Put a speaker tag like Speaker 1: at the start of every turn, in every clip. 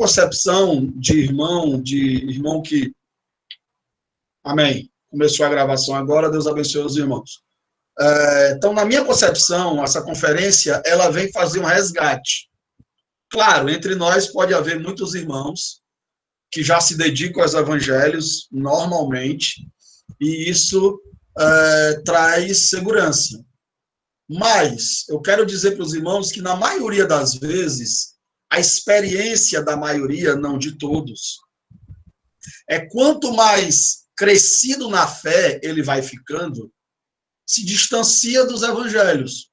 Speaker 1: concepção de irmão que... Amém. Começou a gravação agora, Deus abençoe os irmãos. Então, na minha concepção, essa conferência, ela vem fazer um resgate. Claro, entre nós pode haver muitos irmãos que já se dedicam aos evangelhos normalmente, e isso traz segurança. Mas eu quero dizer para os irmãos que, na maioria das vezes, a experiência da maioria, não de todos, é quanto mais crescido na fé ele vai ficando, se distancia dos evangelhos.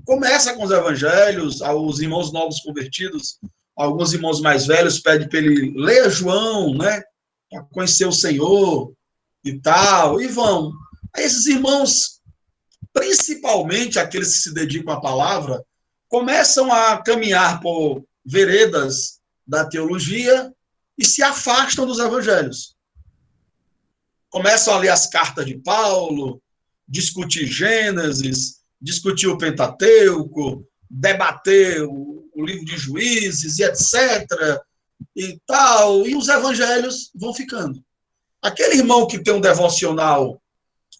Speaker 1: Começa com os evangelhos, os irmãos novos convertidos, alguns irmãos mais velhos pedem para ele ler João, né, para conhecer o Senhor e tal, e vão. Aí esses irmãos, principalmente aqueles que se dedicam à palavra, começam a caminhar por veredas da teologia e se afastam dos evangelhos. Começam a ler as cartas de Paulo, discutir Gênesis, discutir o Pentateuco, debater o livro de Juízes e etc. e tal, e os evangelhos vão ficando. Aquele irmão que tem um devocional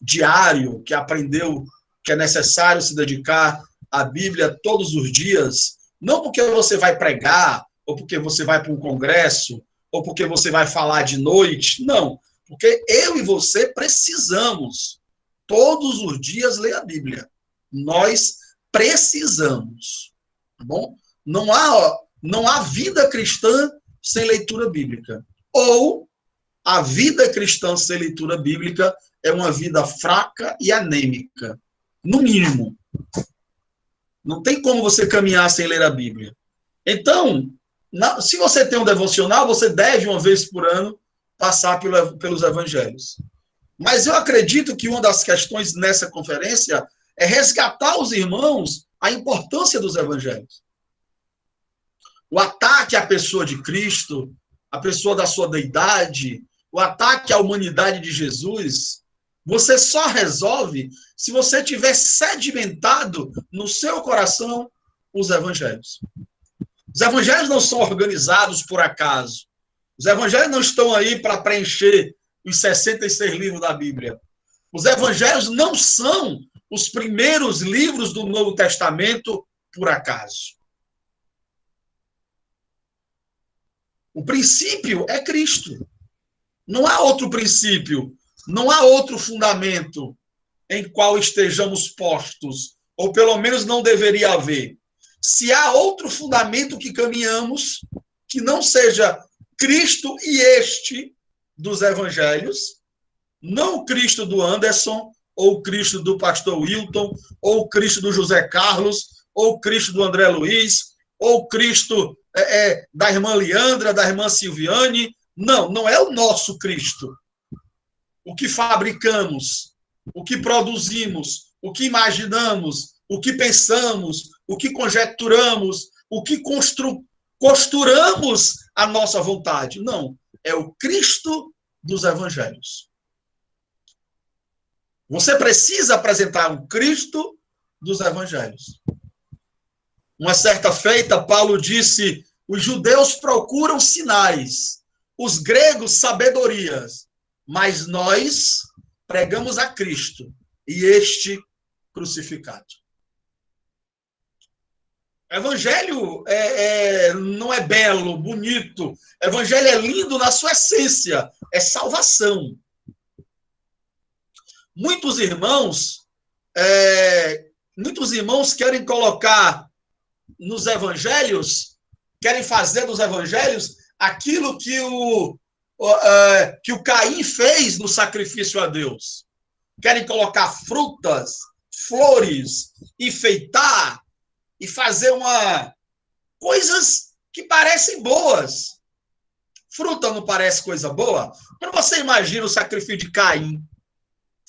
Speaker 1: diário, que aprendeu que é necessário se dedicar à Bíblia todos os dias, não porque você vai pregar, ou porque você vai para um congresso, ou porque você vai falar de noite, não, porque eu e você precisamos todos os dias ler a Bíblia. Nós precisamos, tá bom? Não há vida cristã sem leitura bíblica. Ou a vida cristã sem leitura bíblica é uma vida fraca e anêmica, no mínimo. Não tem como você caminhar sem ler a Bíblia. Então, se você tem um devocional, você deve, uma vez por ano, passar pelos evangelhos. Mas eu acredito que uma das questões nessa conferência é resgatar os irmãos a importância dos evangelhos. O ataque à pessoa de Cristo, a pessoa da sua deidade, o ataque à humanidade de Jesus, você só resolve se você tiver sedimentado no seu coração os evangelhos. Os evangelhos não são organizados por acaso. Os evangelhos não estão aí para preencher os 66 livros da Bíblia. Os evangelhos não são os primeiros livros do Novo Testamento por acaso. O princípio é Cristo. Não há outro princípio, não há outro fundamento em qual estejamos postos, ou pelo menos não deveria haver. Se há outro fundamento que caminhamos, que não seja Cristo e este dos evangelhos, não o Cristo do Anderson, ou o Cristo do pastor Wilton, ou o Cristo do José Carlos, ou o Cristo do André Luiz, ou o Cristo da irmã Leandra, da irmã Silviane. Não, não é o nosso Cristo. O que fabricamos, o que produzimos, o que imaginamos, o que pensamos, o que conjecturamos, o que costuramos a nossa vontade. Não, é o Cristo dos evangelhos. Você precisa apresentar o Cristo dos evangelhos. Uma certa feita, Paulo disse: os judeus procuram sinais, os gregos sabedorias, mas nós pregamos a Cristo e este crucificado. Evangelho não é belo, bonito. Evangelho é lindo na sua essência, é salvação. Muitos irmãos querem colocar nos evangelhos, querem fazer dos evangelhos aquilo que o Caim fez no sacrifício a Deus. Querem colocar frutas, flores, enfeitar e fazer coisas que parecem boas. Fruta não parece coisa boa? Quando você imagina o sacrifício de Caim,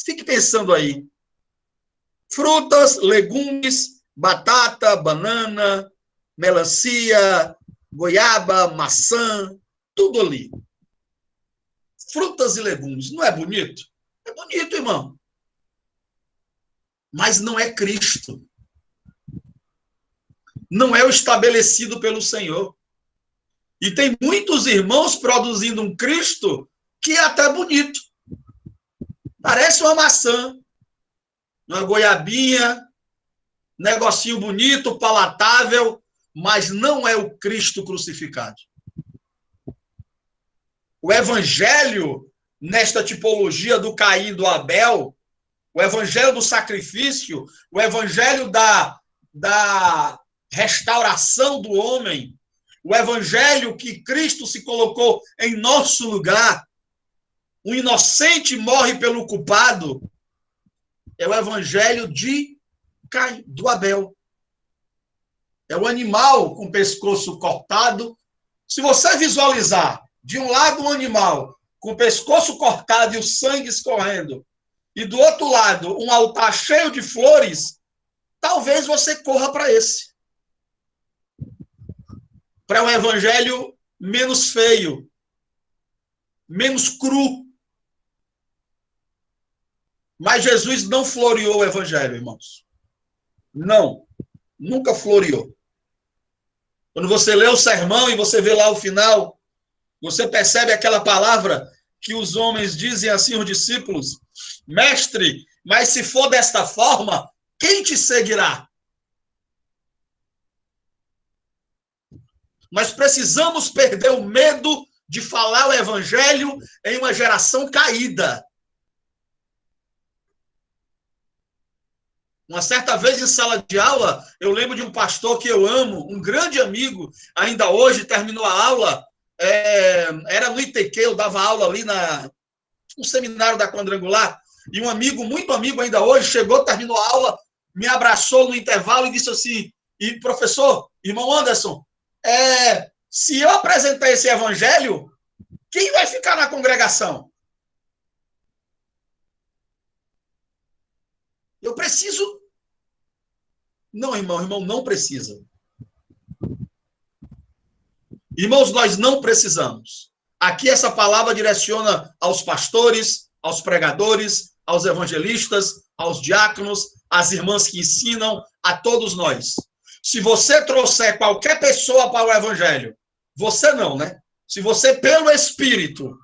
Speaker 1: fique pensando aí. Frutas, legumes, batata, banana, melancia, goiaba, maçã, tudo ali. Frutas e legumes. Não é bonito? É bonito, irmão. Mas não é Cristo. Não é o estabelecido pelo Senhor. E tem muitos irmãos produzindo um Cristo que é até bonito. Parece uma maçã, uma goiabinha, negocinho bonito, palatável, mas não é o Cristo crucificado. O evangelho, nesta tipologia do Caim e do Abel, o evangelho do sacrifício, o evangelho da restauração do homem, o evangelho que Cristo se colocou em nosso lugar, o inocente morre pelo culpado, é o evangelho de Caim, do Abel. É o animal com o pescoço cortado. Se você visualizar, de um lado um animal com o pescoço cortado e o sangue escorrendo, e do outro lado um altar cheio de flores, talvez você corra para esse. Para um evangelho menos feio, menos cru. Mas Jesus não floreou o evangelho, irmãos. Não, nunca floreou. Quando você lê o sermão e você vê lá o final, você percebe aquela palavra que os homens dizem assim, os discípulos: mestre, mas se for desta forma, quem te seguirá? Nós precisamos perder o medo de falar o evangelho em uma geração caída. Uma certa vez em sala de aula, eu lembro de um pastor que eu amo, um grande amigo, ainda hoje terminou a aula, era no ITQ, eu dava aula ali no seminário da Quadrangular, e um amigo, muito amigo ainda hoje, chegou, terminou a aula, me abraçou no intervalo e disse assim, e professor, irmão Anderson, se eu apresentar esse evangelho, quem vai ficar na congregação? Eu preciso... Não, irmão não precisa. Irmãos, nós não precisamos. Aqui essa palavra direciona aos pastores, aos pregadores, aos evangelistas, aos diáconos, às irmãs que ensinam, a todos nós. Se você trouxer qualquer pessoa para o evangelho, você não, né? Se você, pelo Espírito,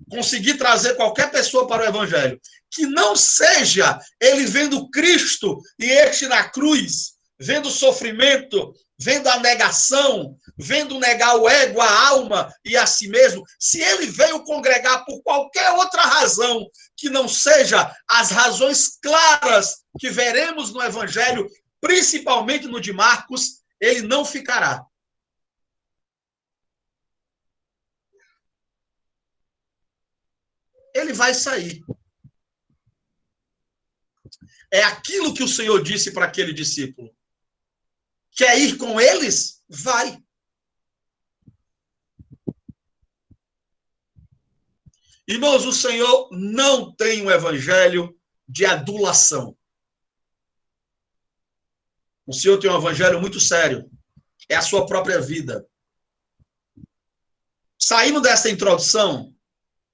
Speaker 1: conseguir trazer qualquer pessoa para o evangelho, que não seja ele vendo Cristo e este na cruz, vendo o sofrimento, vendo a negação, vendo negar o ego, a alma e a si mesmo, se ele veio congregar por qualquer outra razão que não seja as razões claras que veremos no evangelho, principalmente no de Marcos, ele não ficará. Ele vai sair. É aquilo que o Senhor disse para aquele discípulo. Quer ir com eles? Vai. Irmãos, o Senhor não tem um evangelho de adulação. O Senhor tem um evangelho muito sério. É a sua própria vida. Saindo dessa introdução,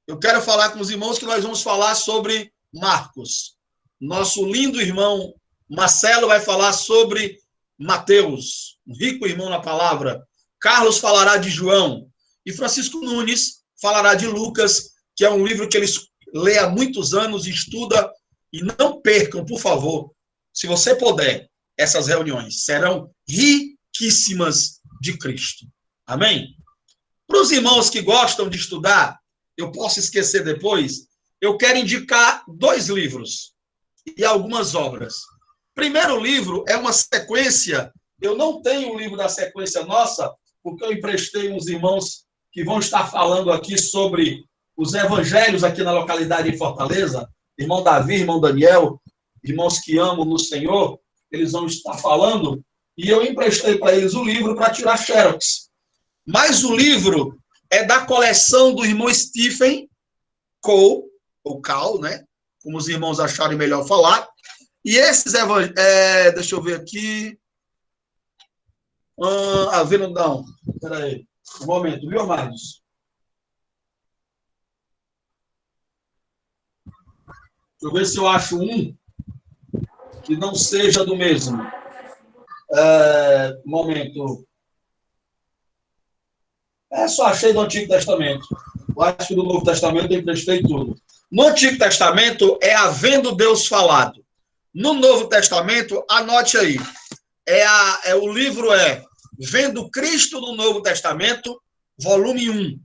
Speaker 1: eu quero falar com os irmãos que nós vamos falar sobre Marcos. Nosso lindo irmão Marcelo vai falar sobre Mateus, um rico irmão na palavra. Carlos falará de João. E Francisco Nunes falará de Lucas, que é um livro que eles lê há muitos anos, estuda. E não percam, por favor, se você puder, essas reuniões serão riquíssimas de Cristo. Amém? Para os irmãos que gostam de estudar, eu posso esquecer depois, eu quero indicar 2 livros e algumas obras. Primeiro livro é uma sequência, eu não tenho o livro da sequência nossa, porque eu emprestei uns irmãos que vão estar falando aqui sobre os evangelhos aqui na localidade de Fortaleza, irmão Davi, irmão Daniel, irmãos que amam no Senhor, eles vão estar falando, e eu emprestei para eles o livro para tirar xerox. Mas o livro é da coleção do irmão Stephen Cole, ou Cal, né? Como os irmãos acharem melhor falar. E esses deixa eu ver aqui. Não. Peraí. Um momento, viu, amados? Deixa eu ver se eu acho um que não seja do mesmo. Um momento. Só achei do Antigo Testamento. Eu acho que do Novo Testamento eu emprestei tudo. No Antigo Testamento é havendo Deus falado. No Novo Testamento, anote aí. O livro é Vendo Cristo no Novo Testamento, volume 1.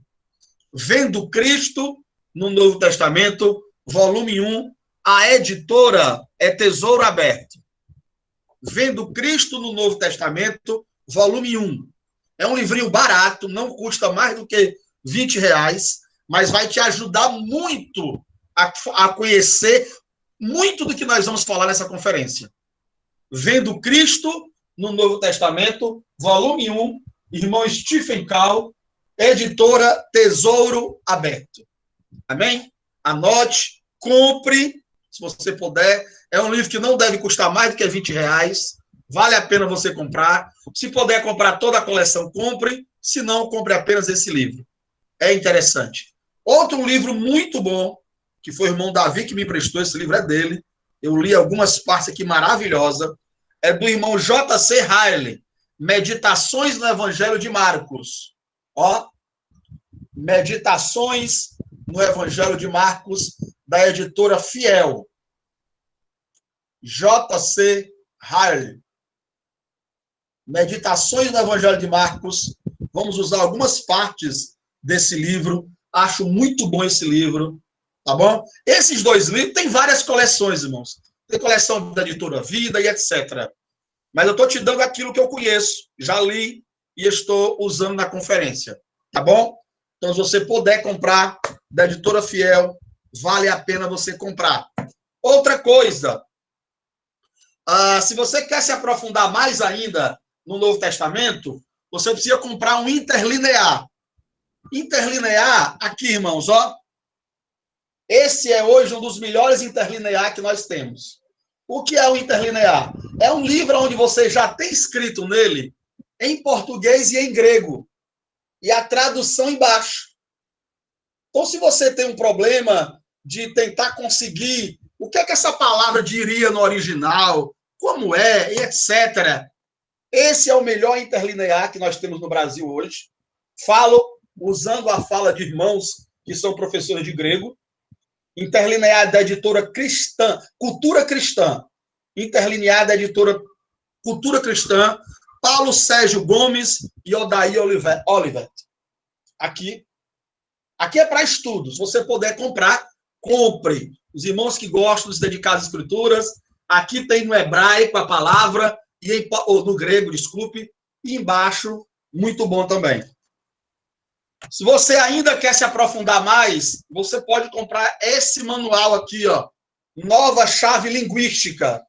Speaker 1: Vendo Cristo no Novo Testamento, volume 1. A editora é Tesouro Aberto. Vendo Cristo no Novo Testamento, volume 1. É um livrinho barato, não custa mais do que R$20, mas vai te ajudar muito a conhecer muito do que nós vamos falar nessa conferência. Vendo Cristo no Novo Testamento, volume 1, irmão Stephen Call, editora Tesouro Aberto. Amém? Anote, compre, se você puder. É um livro que não deve custar mais do que R$20. Vale a pena você comprar. Se puder comprar toda a coleção, compre. Se não, compre apenas esse livro. É interessante. Outro livro muito bom, que foi o irmão Davi que me emprestou, esse livro é dele. Eu li algumas partes aqui maravilhosas. É do irmão J.C. Riley, Meditações no Evangelho de Marcos. Ó, Meditações no Evangelho de Marcos, da editora Fiel. J.C. Riley. Meditações no Evangelho de Marcos. Vamos usar algumas partes desse livro. Acho muito bom esse livro. Tá bom? Esses dois livros têm várias coleções, irmãos. Tem coleção da editora Vida e etc. Mas eu estou te dando aquilo que eu conheço, já li e estou usando na conferência. Tá bom? Então, se você puder comprar da editora Fiel, vale a pena você comprar. Outra coisa, se você quer se aprofundar mais ainda no Novo Testamento, você precisa comprar um interlinear. Interlinear, aqui, irmãos, ó. Esse é hoje um dos melhores interlinear que nós temos. O que é o interlinear? É um livro onde você já tem escrito nele em português e em grego. E a tradução embaixo. Então, se você tem um problema de tentar conseguir o que é que essa palavra diria no original, como é, e etc., esse é o melhor interlinear que nós temos no Brasil hoje. Falo usando a fala de irmãos que são professores de grego. Interlinear da editora cristã, Cultura Cristã. Interlinear da editora Cultura Cristã, Paulo Sérgio Gomes e Odair Olivet. Aqui é para estudos. Se você puder comprar, compre. Os irmãos que gostam de se dedicar às escrituras, aqui tem no hebraico a palavra, ou no grego, desculpe, e embaixo, muito bom também. Se você ainda quer se aprofundar mais, você pode comprar esse manual aqui, ó, Nova Chave Linguística.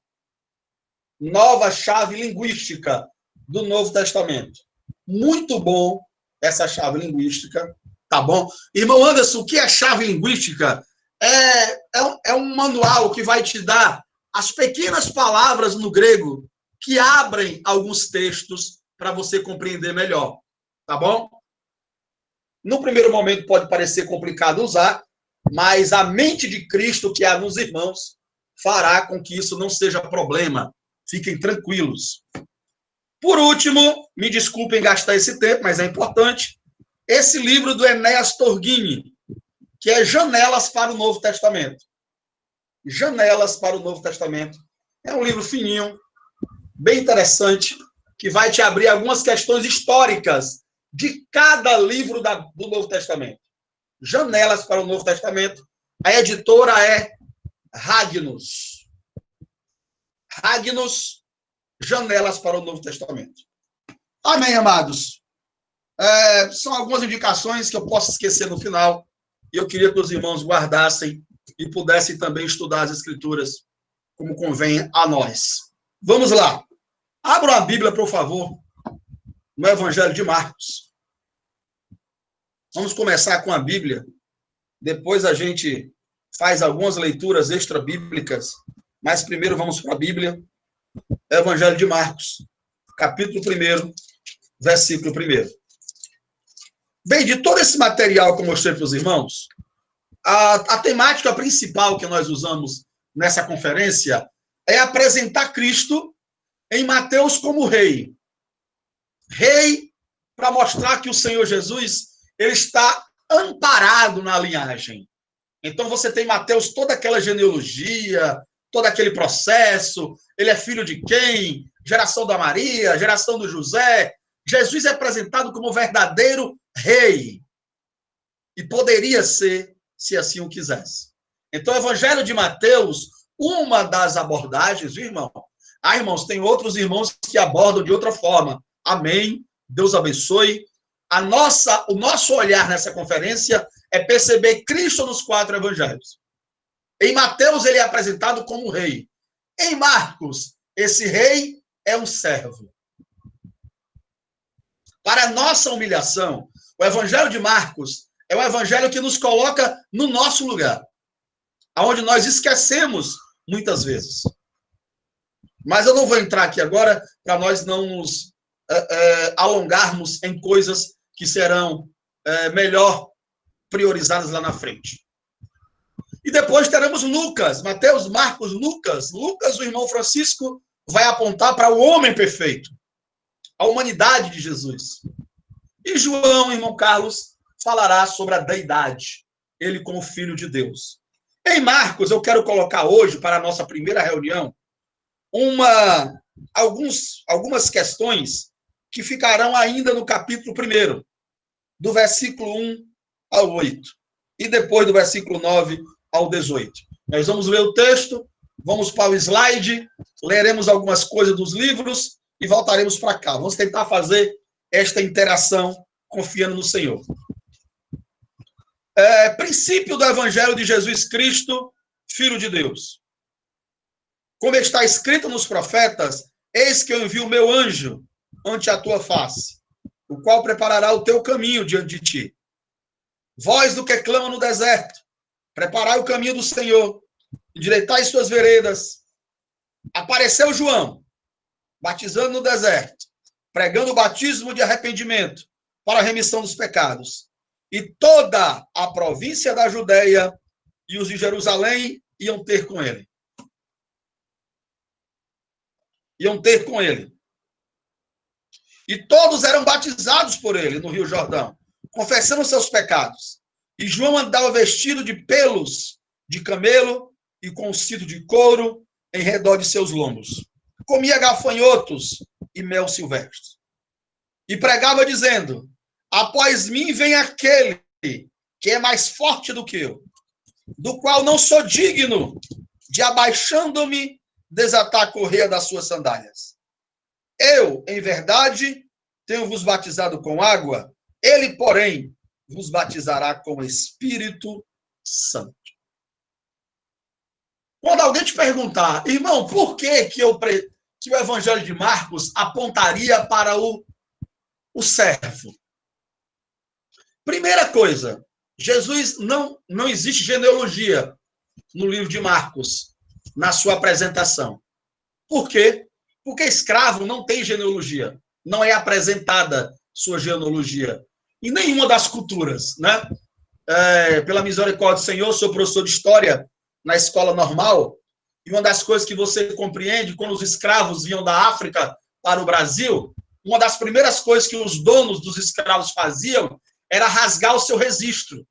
Speaker 1: Nova Chave Linguística do Novo Testamento. Muito bom essa chave linguística, tá bom? Irmão Anderson, o que é chave linguística? É um manual que vai te dar as pequenas palavras no grego que abrem alguns textos para você compreender melhor, tá bom? No primeiro momento pode parecer complicado usar, mas a mente de Cristo que há nos irmãos fará com que isso não seja problema. Fiquem tranquilos. Por último, me desculpem gastar esse tempo, mas é importante, esse livro do Enéas Torghini, que é Janelas para o Novo Testamento. Janelas para o Novo Testamento. É um livro fininho, bem interessante, que vai te abrir algumas questões históricas de cada livro do Novo Testamento. Janelas para o Novo Testamento. A editora é Ragnus. Ragnus, Janelas para o Novo Testamento. Amém, amados? São algumas indicações que eu posso esquecer no final. E eu queria que os irmãos guardassem e pudessem também estudar as Escrituras como convém a nós. Vamos lá. Abra a Bíblia, por favor, no Evangelho de Marcos. Vamos começar com a Bíblia. Depois a gente faz algumas leituras extra-bíblicas, mas primeiro vamos para a Bíblia. Evangelho de Marcos, capítulo 1, versículo 1. Bem, de todo esse material que eu mostrei para os irmãos, a temática principal que nós usamos nessa conferência é apresentar Cristo em Mateus como rei. Rei para mostrar que o Senhor Jesus ele está amparado na linhagem. Então você tem Mateus, toda aquela genealogia, todo aquele processo, ele é filho de quem? Geração da Maria, geração do José. Jesus é apresentado como verdadeiro rei. E poderia ser, se assim o quisesse. Então, o Evangelho de Mateus, uma das abordagens, viu, irmão? Ah, irmãos, tem outros irmãos que abordam de outra forma. Amém. Deus abençoe. O nosso olhar nessa conferência é perceber Cristo nos 4 evangelhos. Em Mateus, ele é apresentado como rei. Em Marcos, esse rei é um servo. Para nossa humilhação, o evangelho de Marcos é um evangelho que nos coloca no nosso lugar, aonde nós esquecemos muitas vezes. Mas eu não vou entrar aqui agora para nós não nos alongarmos em coisas que serão melhor priorizadas lá na frente. E depois teremos Lucas, Mateus, Marcos, Lucas. Lucas, o irmão Francisco, vai apontar para o homem perfeito, a humanidade de Jesus. E João, irmão Carlos, falará sobre a deidade, ele como filho de Deus. Em Marcos, eu quero colocar hoje, para a nossa primeira reunião, algumas questões que ficarão ainda no capítulo 1, do versículo 1 ao 8, e depois do versículo 9 ao 18. Nós vamos ler o texto, vamos para o slide, leremos algumas coisas dos livros e voltaremos para cá. Vamos tentar fazer esta interação confiando no Senhor. Princípio do Evangelho de Jesus Cristo, Filho de Deus. Como está escrito nos profetas, eis que eu envio o meu anjo ante a tua face, o qual preparará o teu caminho diante de ti. Voz do que clama no deserto, preparai o caminho do Senhor, endireitai suas veredas. Apareceu João, batizando no deserto, pregando o batismo de arrependimento para a remissão dos pecados. E toda a província da Judeia e os de Jerusalém iam ter com ele. E todos eram batizados por ele no Rio Jordão, confessando seus pecados. E João andava vestido de pelos de camelo e com um cinto de couro em redor de seus lombos. Comia gafanhotos e mel silvestre. E pregava dizendo: após mim vem aquele que é mais forte do que eu, do qual não sou digno de, abaixando-me, desatar a correia das suas sandálias. Eu, em verdade, tenho vos batizado com água, ele, porém, vos batizará com o Espírito Santo. Quando alguém te perguntar, irmão, por que o Evangelho de Marcos apontaria para o servo? Primeira coisa, Jesus não existe genealogia no livro de Marcos, na sua apresentação. Por quê? Porque escravo não tem genealogia, não é apresentada sua genealogia em nenhuma das culturas, né? Pela misericórdia do Senhor, sou professor de história na escola normal, e uma das coisas que você compreende, quando os escravos vinham da África para o Brasil, uma das primeiras coisas que os donos dos escravos faziam era rasgar o seu registro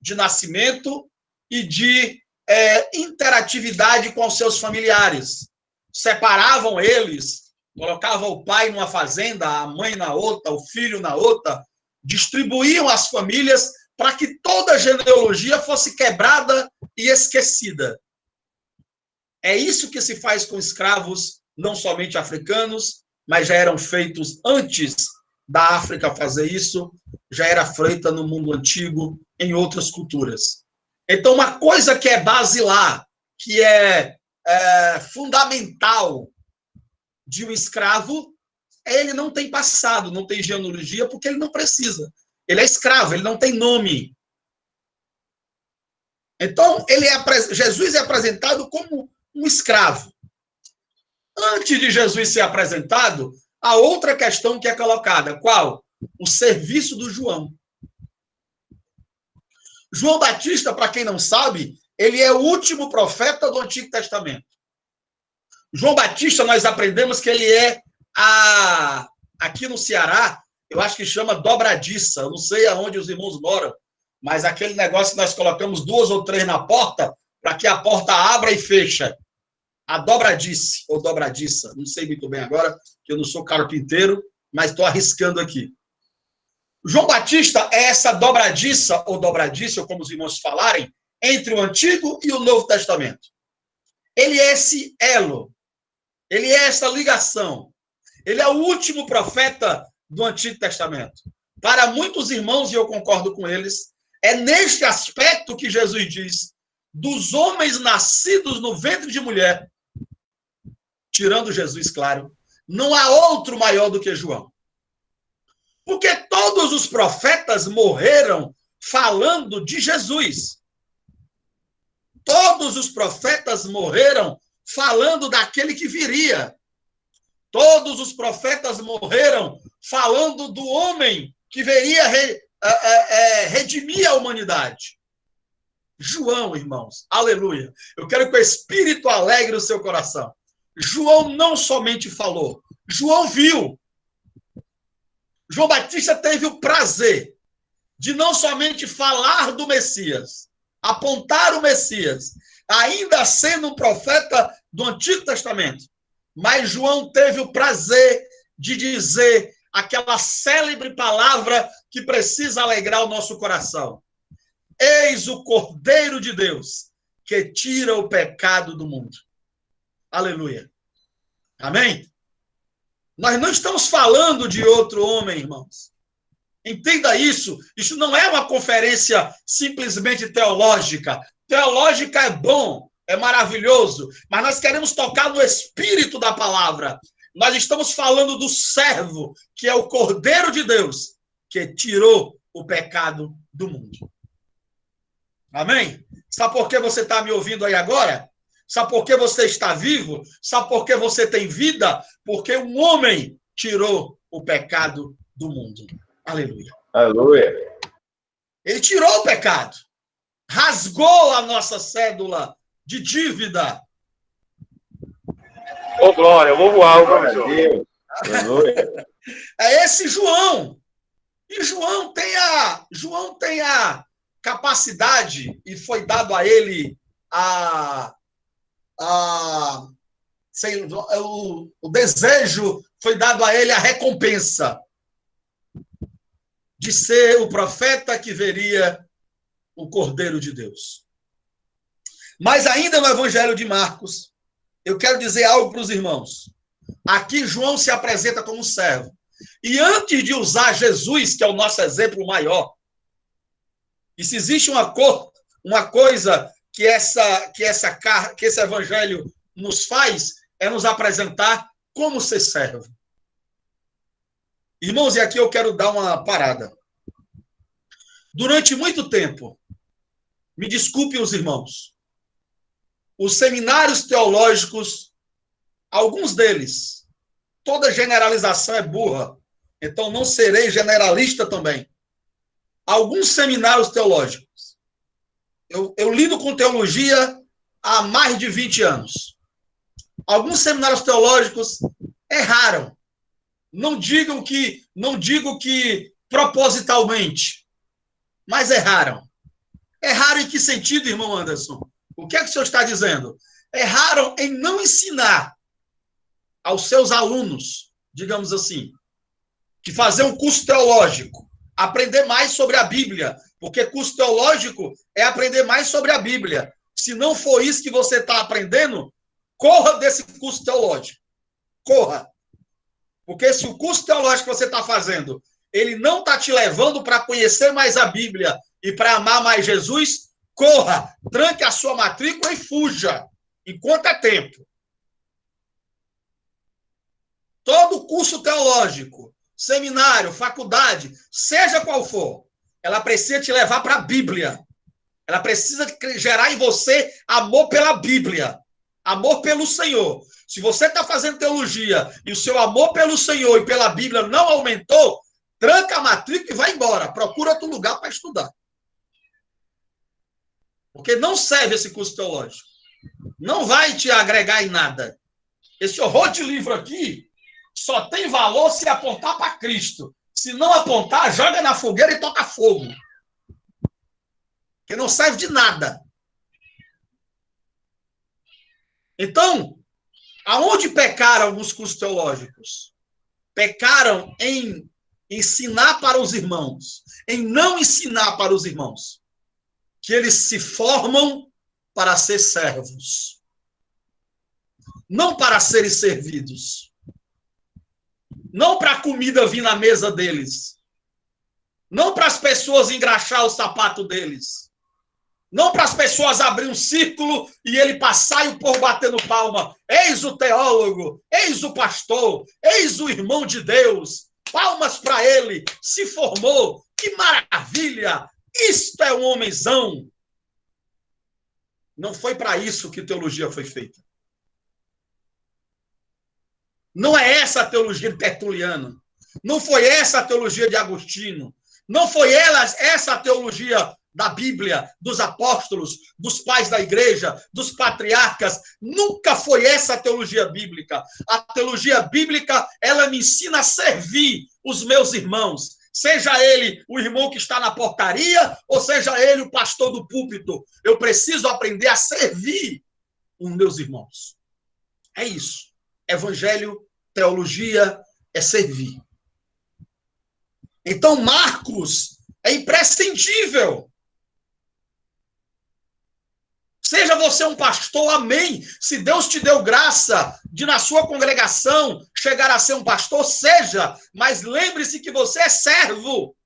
Speaker 1: de nascimento e de interatividade com os seus familiares. Separavam eles, colocavam o pai numa fazenda, a mãe na outra, o filho na outra, distribuíam as famílias para que toda a genealogia fosse quebrada e esquecida. É isso que se faz com escravos, não somente africanos, mas já eram feitos antes da África fazer isso, já era feita no mundo antigo, em outras culturas. Então, uma coisa que é basilar, que é fundamental de um escravo, ele não tem passado, não tem genealogia, porque ele não precisa. Ele é escravo, ele não tem nome. Então, Jesus é apresentado como um escravo. Antes de Jesus ser apresentado, há outra questão que é colocada. Qual? O serviço do João. João Batista, para quem não sabe, ele é o último profeta do Antigo Testamento. João Batista, nós aprendemos que ele é, aqui no Ceará, eu acho que chama dobradiça. Eu não sei aonde os irmãos moram, mas aquele negócio que nós colocamos 2 ou 3 na porta, para que a porta abra e fecha. A dobradice, ou dobradiça. Não sei muito bem agora, que eu não sou carpinteiro, mas estou arriscando aqui. João Batista é essa dobradiça, ou dobradiça, ou como os irmãos falarem, entre o Antigo e o Novo Testamento. Ele é esse elo. Ele é essa ligação. Ele é o último profeta do Antigo Testamento. Para muitos irmãos, e eu concordo com eles, é neste aspecto que Jesus diz: dos homens nascidos no ventre de mulher, tirando Jesus, claro, não há outro maior do que João. Porque todos os profetas morreram falando de Jesus. Todos os profetas morreram falando daquele que viria. Todos os profetas morreram falando do homem que viria redimir a humanidade. João, irmãos, aleluia. Eu quero que o Espírito alegre o seu coração. João não somente falou, João viu. João Batista teve o prazer de não somente falar do Messias, apontar o Messias, ainda sendo um profeta do Antigo Testamento, mas João teve o prazer de dizer aquela célebre palavra que precisa alegrar o nosso coração. Eis o Cordeiro de Deus, que tira o pecado do mundo. Aleluia. Amém? Nós não estamos falando de outro homem, irmãos. Entenda isso. Isso não é uma conferência simplesmente teológica. Teológica é bom, é maravilhoso, mas nós queremos tocar no espírito da palavra. Nós estamos falando do servo, que é o Cordeiro de Deus, que tirou o pecado do mundo. Amém? Sabe por que você está me ouvindo aí agora? Sabe por que você está vivo? Sabe por que você tem vida? Porque um homem tirou o pecado do mundo. Aleluia.
Speaker 2: Aleluia.
Speaker 1: Ele tirou o pecado. Rasgou a nossa cédula de dívida.
Speaker 2: Ô, glória, eu vou voar, glória a Deus. Aleluia.
Speaker 1: É esse João. E João tem a capacidade, e foi dado a ele o desejo, foi dado a ele a recompensa de ser o profeta que veria o Cordeiro de Deus. Mas ainda no Evangelho de Marcos, eu quero dizer algo para os irmãos. Aqui João se apresenta como servo. E antes de usar Jesus, que é o nosso exemplo maior, e se existe uma coisa que esse evangelho nos faz, é nos apresentar como ser servo. Irmãos, e aqui eu quero dar uma parada. Durante muito tempo, me desculpem os irmãos, os seminários teológicos, alguns deles, toda generalização é burra, então não serei generalista também. Alguns seminários teológicos, eu lido com teologia há mais de 20 anos. Alguns seminários teológicos erraram. Não digo que propositalmente, mas erraram. Erraram em que sentido, irmão Anderson? O que é que o senhor está dizendo? Erraram em não ensinar aos seus alunos, digamos assim, que fazer um curso teológico, aprender mais sobre a Bíblia, porque curso teológico é aprender mais sobre a Bíblia. Se não for isso que você está aprendendo, corra desse curso teológico. Corra. Porque se o curso teológico que você está fazendo, ele não está te levando para conhecer mais a Bíblia e para amar mais Jesus, corra, tranque a sua matrícula e fuja, enquanto é tempo. Todo curso teológico, seminário, faculdade, seja qual for, ela precisa te levar para a Bíblia. Ela precisa gerar em você amor pela Bíblia, amor pelo Senhor. Se você está fazendo teologia e o seu amor pelo Senhor e pela Bíblia não aumentou, tranca a matrícula e vai embora. Procura outro lugar para estudar. Porque não serve esse curso teológico. Não vai te agregar em nada. Esse horror de livro aqui só tem valor se apontar para Cristo. Se não apontar, joga na fogueira e toca fogo. Que não serve de nada. Então, aonde pecaram alguns cursos teológicos? Pecaram em ensinar para os irmãos, em não ensinar para os irmãos, que eles se formam para ser servos, não para serem servidos, não para a comida vir na mesa deles, não para as pessoas engraxar o sapato deles, não para as pessoas abrir um círculo e ele passar e o povo batendo palma. Eis o teólogo, eis o pastor, eis o irmão de Deus. Palmas para ele, se formou. Que maravilha! Isto é um homenzão. Não foi para isso que teologia foi feita. Não é essa a teologia de Tertuliano. Não foi essa a teologia de Agostinho. Não foi essa a teologia da Bíblia, dos apóstolos, dos pais da igreja, dos patriarcas. Nunca foi essa a teologia bíblica. A teologia bíblica, ela me ensina a servir os meus irmãos. Seja ele o irmão que está na portaria, ou seja ele o pastor do púlpito. Eu preciso aprender a servir os meus irmãos. É isso. Evangelho, teologia, é servir. Então, Marcos é imprescindível. Seja você um pastor, amém. Se Deus te deu graça de, na sua congregação, chegar a ser um pastor, seja. Mas lembre-se que você é servo.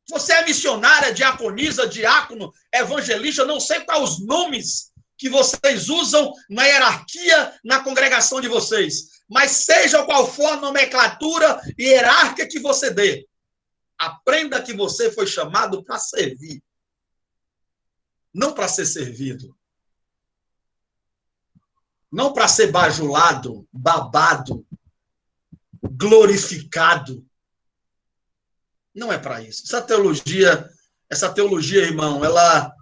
Speaker 1: Você é missionária, diaconisa, diácono, evangelista, não sei quais os nomes que vocês usam na hierarquia, na congregação de vocês. Mas seja qual for a nomenclatura hierárquica que você dê, aprenda que você foi chamado para servir. Não para ser servido. Não para ser bajulado, babado, glorificado. Não é para isso. Essa teologia, irmão, ela,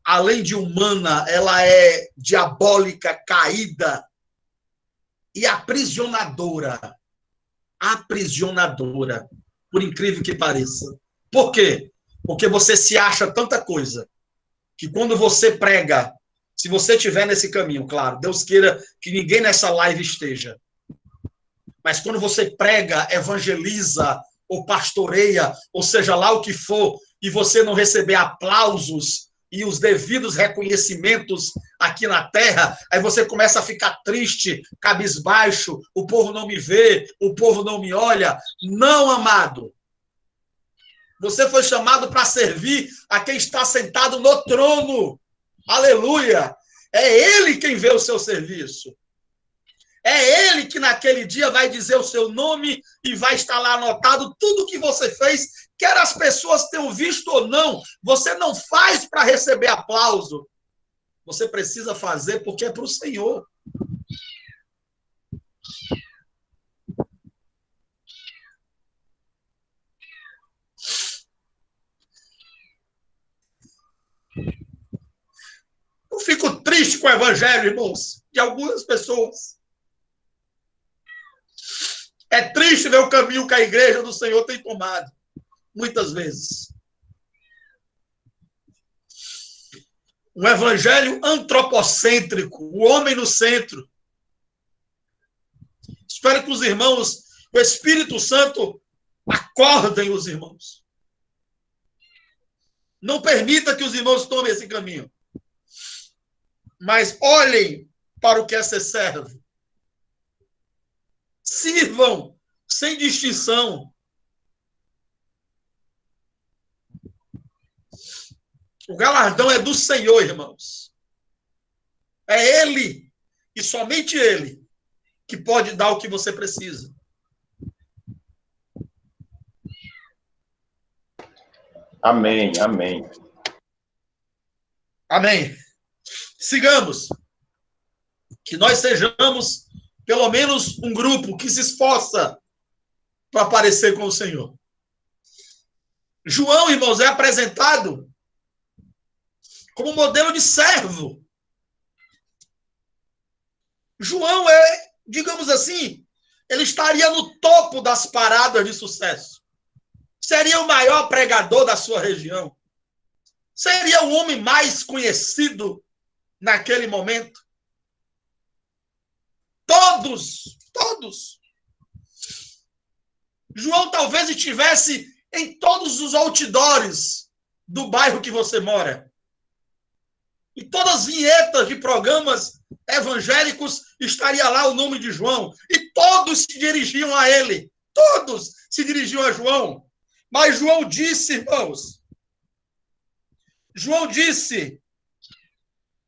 Speaker 1: além de humana, ela é diabólica, caída e aprisionadora. Aprisionadora, por incrível que pareça. Por quê? Porque você se acha tanta coisa que quando você prega, se você estiver nesse caminho, claro, Deus queira que ninguém nessa live esteja, mas quando você prega, evangeliza, ou pastoreia, ou seja lá o que for, e você não receber aplausos e os devidos reconhecimentos aqui na terra, aí você começa a ficar triste, cabisbaixo, o povo não me vê, o povo não me olha. Não, amado. Você foi chamado para servir a quem está sentado no trono. Aleluia! É ele quem vê o seu serviço. É ele que naquele dia vai dizer o seu nome e vai estar lá anotado tudo que você fez, quer as pessoas tenham visto ou não. Você não faz para receber aplauso. Você precisa fazer porque é para o Senhor. Eu fico triste com o evangelho, irmãos, de algumas pessoas. É triste ver o caminho que a igreja do Senhor tem tomado, muitas vezes. Um evangelho antropocêntrico, o homem no centro. Espero que os irmãos, o Espírito Santo, acordem os irmãos. Não permita que os irmãos tomem esse caminho. Mas olhem para o que é ser servo. Sirvam sem distinção. O galardão é do Senhor, irmãos. É Ele, e somente Ele, que pode dar o que você precisa.
Speaker 2: Amém, amém.
Speaker 1: Amém. Sigamos. Que nós sejamos, pelo menos, um grupo que se esforça para aparecer com o Senhor. João, irmãos, é apresentado como modelo de servo. João é, digamos assim, ele estaria no topo das paradas de sucesso. Seria o maior pregador da sua região. Seria o homem mais conhecido naquele momento. Todos. João talvez estivesse em todos os outdoors do bairro que você mora. Em todas as vinhetas de programas evangélicos estaria lá o nome de João. E todos se dirigiam a ele. Todos se dirigiam a João. Mas João disse, irmãos,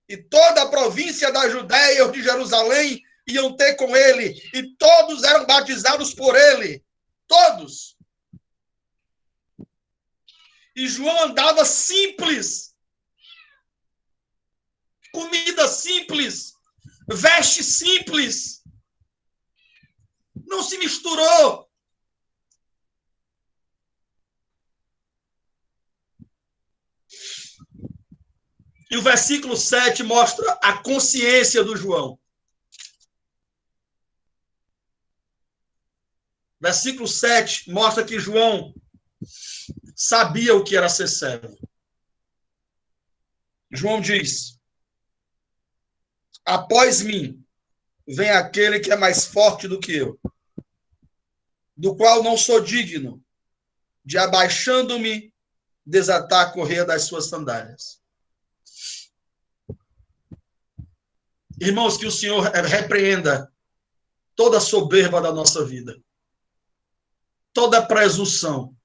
Speaker 1: e toda a província da Judéia e de Jerusalém iam ter com ele, e todos eram batizados por ele. Todos. E João andava simples. Comida simples. Veste simples. Não se misturou. E o versículo 7 mostra a consciência do João. Versículo 7 mostra que João sabia o que era ser servo. João diz: após mim vem aquele que é mais forte do que eu, do qual não sou digno de, abaixando-me, desatar a correia das suas sandálias. Irmãos, que o Senhor repreenda toda a soberba da nossa vida, toda a presunção.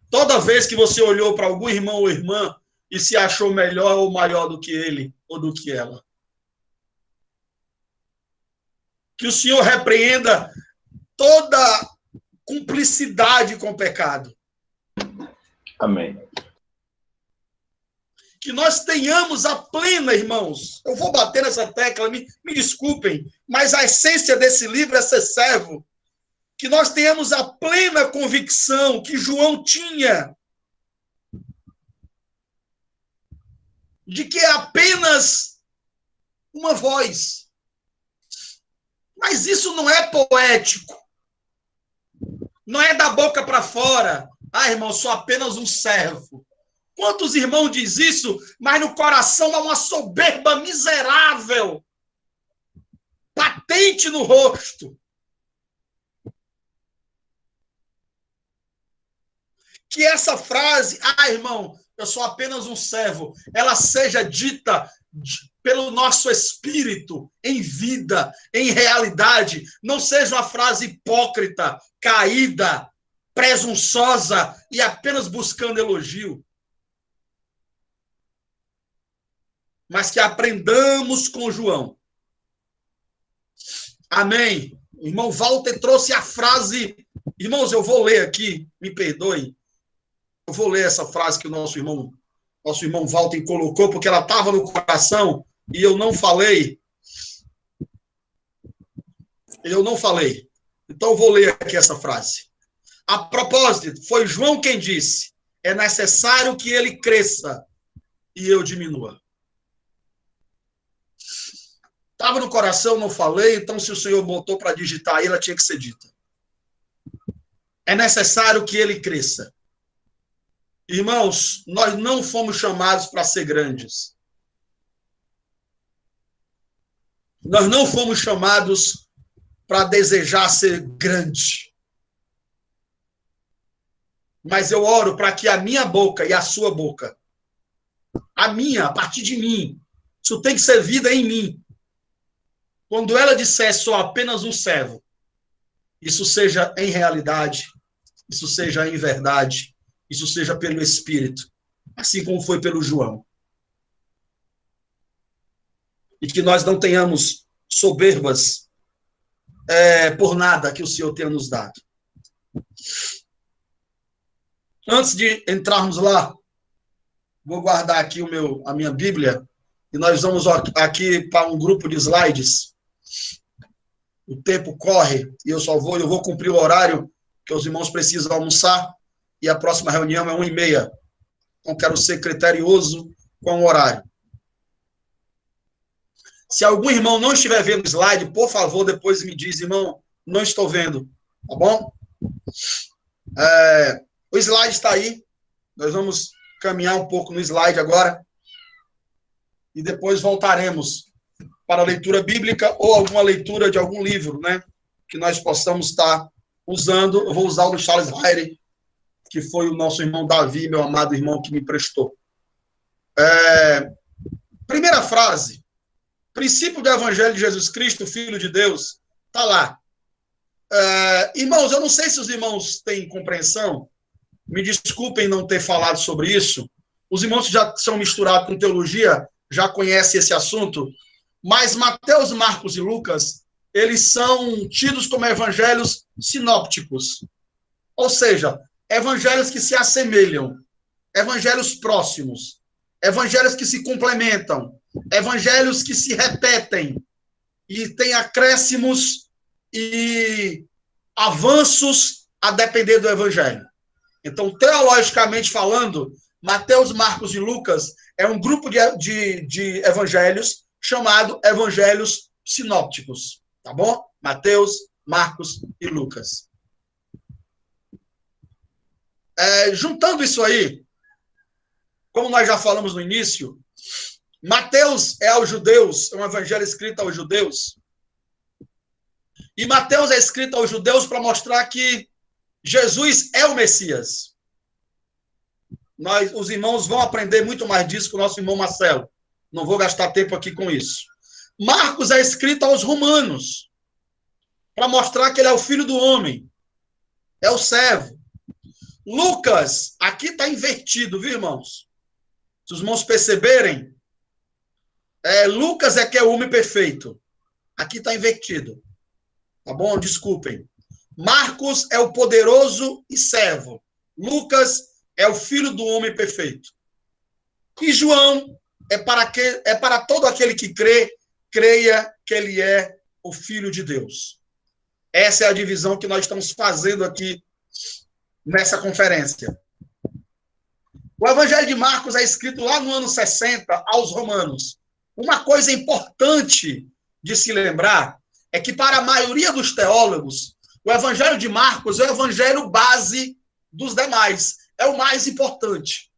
Speaker 1: Toda vez que você olhou para algum irmão ou irmã e se achou melhor ou maior do que ele ou do que ela. Que o Senhor repreenda toda cumplicidade com o pecado.
Speaker 2: Amém.
Speaker 1: Que nós tenhamos a plena, irmãos. Eu vou bater nessa tecla, me desculpem, mas a essência desse livro é ser servo. Que nós tenhamos a plena convicção que João tinha de que é apenas uma voz. Mas isso não é poético. Não é da boca para fora. Ah, irmão, sou apenas um servo. Quantos irmãos diz isso, mas no coração há uma soberba miserável, patente no rosto. Que essa frase, ah, irmão, eu sou apenas um servo, ela seja dita pelo nosso espírito, em vida, em realidade, não seja uma frase hipócrita, caída, presunçosa e apenas buscando elogio. Mas que aprendamos com João. Amém. O irmão Walter trouxe a frase. Irmãos, eu vou ler aqui, me perdoem. Eu vou ler essa frase que o nosso irmão Walter colocou, porque ela estava no coração e eu não falei. Então eu vou ler aqui essa frase. A propósito, foi João quem disse: é necessário que ele cresça e eu diminua. Estava no coração, não falei, então se o Senhor botou para digitar aí, ela tinha que ser dita. É necessário que ele cresça. Irmãos, nós não fomos chamados para ser grandes. Nós não fomos chamados para desejar ser grande. Mas eu oro para que a minha boca e a sua boca, a partir de mim, isso tem que ser vida em mim. Quando ela disser sou apenas um servo, isso seja em realidade, isso seja em verdade, isso seja pelo Espírito, assim como foi pelo João. E que nós não tenhamos soberbas por nada que o Senhor tenha nos dado. Antes de entrarmos lá, vou guardar aqui a minha Bíblia e nós vamos aqui para um grupo de slides. O tempo corre e eu vou cumprir o horário que os irmãos precisam almoçar e a próxima reunião é 1h30. Então, quero ser criterioso com o horário. Se algum irmão não estiver vendo o slide, por favor, depois me diz, irmão, não estou vendo, tá bom? O slide está aí. Nós vamos caminhar um pouco no slide agora e depois voltaremos para a leitura bíblica ou alguma leitura de algum livro, né? Que nós possamos estar usando. Eu vou usar o do Charles Hayre, que foi o nosso irmão Davi, meu amado irmão, que me emprestou. Primeira frase. Princípio do Evangelho de Jesus Cristo, Filho de Deus, está lá. Irmãos, eu não sei se os irmãos têm compreensão, me desculpem não ter falado sobre isso. Os irmãos que já são misturados com teologia já conhecem esse assunto, mas Mateus, Marcos e Lucas, eles são tidos como evangelhos sinópticos, ou seja, evangelhos que se assemelham, evangelhos próximos, evangelhos que se complementam, evangelhos que se repetem e têm acréscimos e avanços a depender do evangelho. Então, teologicamente falando, Mateus, Marcos e Lucas é um grupo de evangelhos chamado evangelhos sinópticos, tá bom? Mateus, Marcos e Lucas. Juntando isso aí, como nós já falamos no início, Mateus é aos judeus, é um evangelho escrito aos judeus, e Mateus é escrito aos judeus para mostrar que Jesus é o Messias. Os irmãos vão aprender muito mais disso com o nosso irmão Marcelo. Não vou gastar tempo aqui com isso. Marcos é escrito aos romanos, para mostrar que ele é o filho do homem, é o servo. Lucas, aqui está invertido, viu, irmãos? Se os irmãos perceberem, Lucas é que é o homem perfeito. Aqui está invertido. Tá bom? Desculpem. Marcos é o poderoso e servo. Lucas é o filho do homem perfeito. E João é para todo aquele que creia que ele é o filho de Deus. Essa é a divisão que nós estamos fazendo aqui nessa conferência. O Evangelho de Marcos é escrito lá no ano 60 aos romanos. Uma coisa importante de se lembrar é que para a maioria dos teólogos, o Evangelho de Marcos é o evangelho base dos demais. É o mais importante.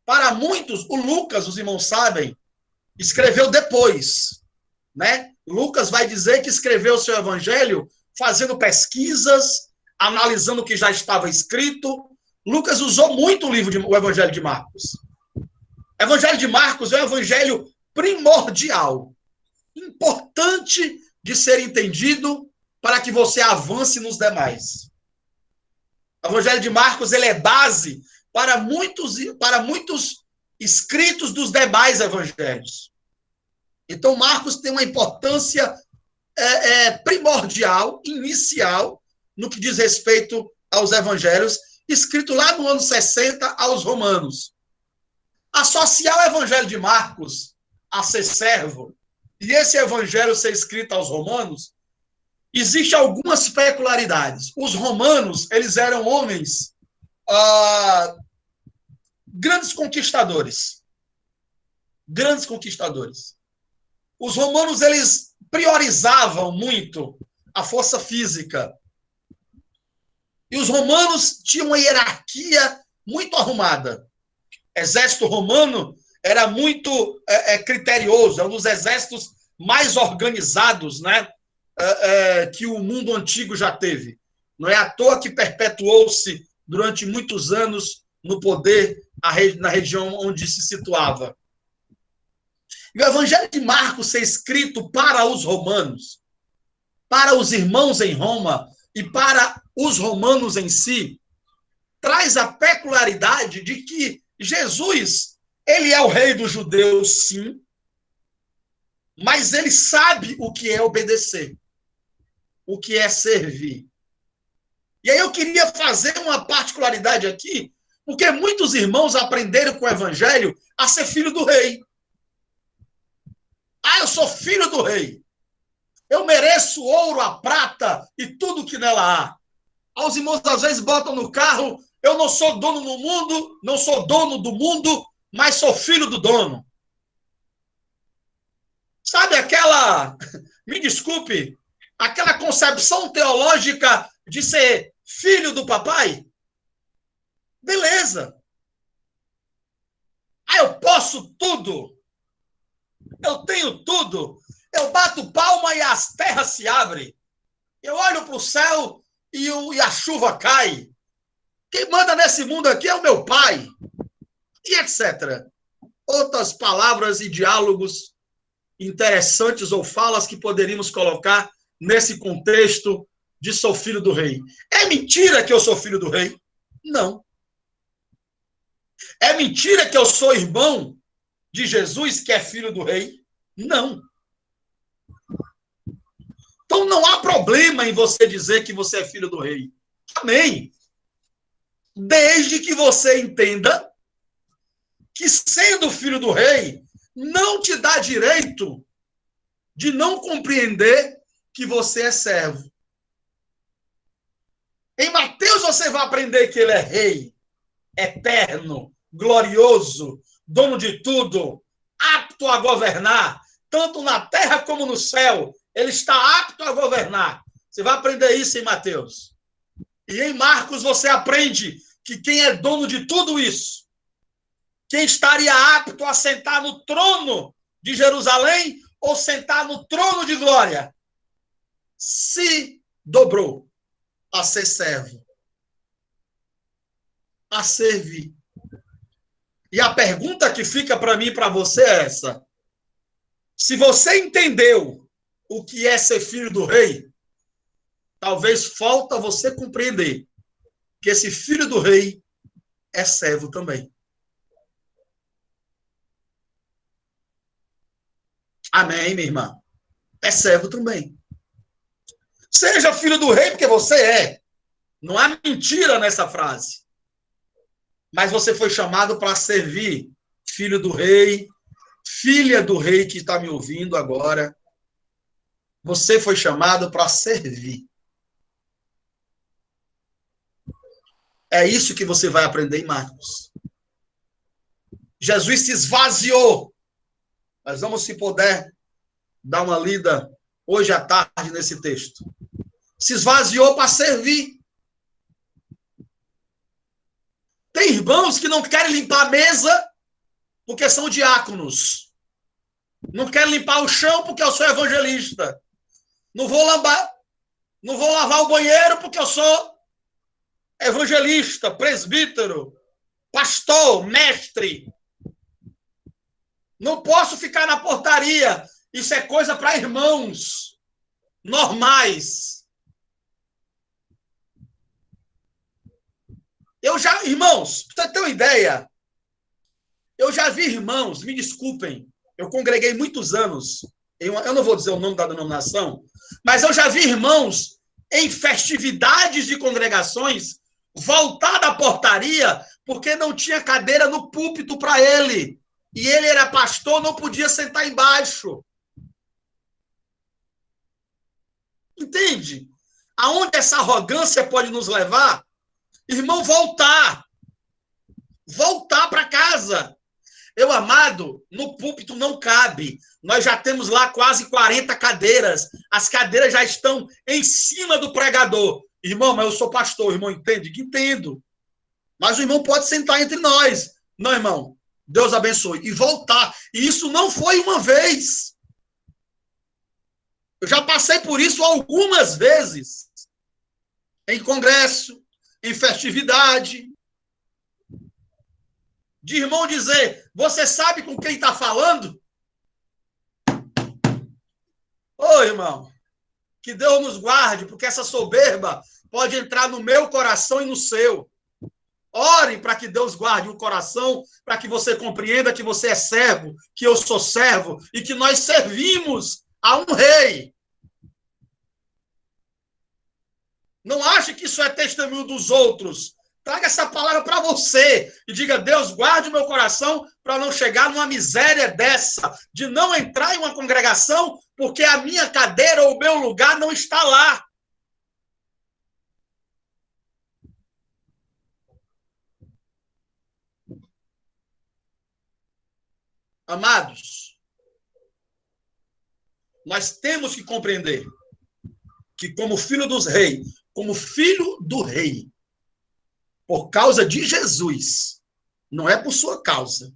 Speaker 1: Para muitos, o Lucas, os irmãos sabem, escreveu depois, né? Lucas vai dizer que escreveu o seu evangelho fazendo pesquisas, analisando o que já estava escrito. Lucas usou muito o Evangelho de Marcos. O Evangelho de Marcos é um evangelho primordial, importante de ser entendido para que você avance nos demais. O Evangelho de Marcos ele é base para muitos escritos dos demais evangelhos. Então, Marcos tem uma importância primordial, inicial, no que diz respeito aos evangelhos, escrito lá no ano 60 aos romanos. Associar o Evangelho de Marcos a ser servo e esse evangelho ser escrito aos romanos, existem algumas peculiaridades. Os romanos, eles eram homens grandes conquistadores. Grandes conquistadores. Os romanos, eles priorizavam muito a força física. E os romanos tinham uma hierarquia muito arrumada. O exército romano era muito criterioso, é um dos exércitos mais organizados, né, que o mundo antigo já teve. Não é à toa que perpetuou-se durante muitos anos no poder na região onde se situava. E o Evangelho de Marcos ser escrito para os romanos, para os irmãos em Roma e para os romanos em si, traz a peculiaridade de que Jesus, ele é o rei dos judeus, sim, mas ele sabe o que é obedecer, o que é servir. E aí eu queria fazer uma particularidade aqui, porque muitos irmãos aprenderam com o Evangelho a ser filho do rei. Eu sou filho do rei. Eu mereço ouro, a prata e tudo que nela há. Os irmãos às vezes botam no carro, eu não sou dono do mundo, não sou dono do mundo, mas sou filho do dono. Sabe aquela, me desculpe, aquela concepção teológica de ser filho do papai? Beleza. Ah, eu posso tudo. Eu tenho tudo. Eu bato palma e as terras se abrem. Eu olho para o céu e a chuva cai. Quem manda nesse mundo aqui é o meu pai. E etc. Outras palavras e diálogos interessantes ou falas que poderíamos colocar nesse contexto de sou filho do rei. É mentira que eu sou filho do rei? Não. É mentira que eu sou irmão de Jesus, que é filho do rei? Não. Então não há problema em você dizer que você é filho do rei. Amém. Desde que você entenda que, sendo filho do rei, não te dá direito de não compreender que você é servo. Em Mateus você vai aprender que ele é rei, eterno, glorioso, dono de tudo, apto a governar, tanto na terra como no céu. Ele está apto a governar. Você vai aprender isso em Mateus. E em Marcos você aprende que quem é dono de tudo isso, quem estaria apto a sentar no trono de Jerusalém ou sentar no trono de glória, se dobrou a ser servo, a servir. E a pergunta que fica para mim e para você é essa: se você entendeu o que é ser filho do rei, talvez falta você compreender que esse filho do rei é servo também. Amém, minha irmã? É servo também. Seja filho do rei, porque você é. Não há mentira nessa frase. Mas você foi chamado para servir. Filho do rei, filha do rei que está me ouvindo agora. Você foi chamado para servir. É isso que você vai aprender em Marcos. Jesus se esvaziou. Mas vamos, se puder, dar uma lida hoje à tarde nesse texto. Se esvaziou para servir. Tem irmãos que não querem limpar a mesa porque são diáconos. Não querem limpar o chão porque eu sou evangelista. Não vou lavar o banheiro porque eu sou evangelista, presbítero, pastor, mestre. Não posso ficar na portaria. Isso é coisa para irmãos normais. Irmãos, para você ter uma ideia, eu já vi irmãos, me desculpem, eu congreguei muitos anos, eu não vou dizer o nome da denominação, mas eu já vi irmãos em festividades de congregações voltar da portaria porque não tinha cadeira no púlpito para ele. E ele era pastor, não podia sentar embaixo. Entende? Aonde essa arrogância pode nos levar? Irmão, voltar para casa. Meu amado, no púlpito não cabe. Nós já temos lá quase 40 cadeiras. As cadeiras já estão em cima do pregador. Irmão, mas eu sou pastor, irmão, entende? Entendo. Mas o irmão pode sentar entre nós. Não, irmão, Deus abençoe. E voltar. E isso não foi uma vez. Eu já passei por isso algumas vezes. Em congresso, em festividade. De irmão dizer, você sabe com quem está falando? Ô, irmão, que Deus nos guarde, porque essa soberba pode entrar no meu coração e no seu. Ore para que Deus guarde o coração, para que você compreenda que você é servo, que eu sou servo e que nós servimos a um rei. Não ache que isso é testemunho dos outros. Traga essa palavra para você e diga, Deus, guarde o meu coração para não chegar numa miséria dessa, de não entrar em uma congregação porque a minha cadeira ou o meu lugar não está lá. Amados, nós temos que compreender que como filho dos reis, como filho do rei, por causa de Jesus, não é por sua causa.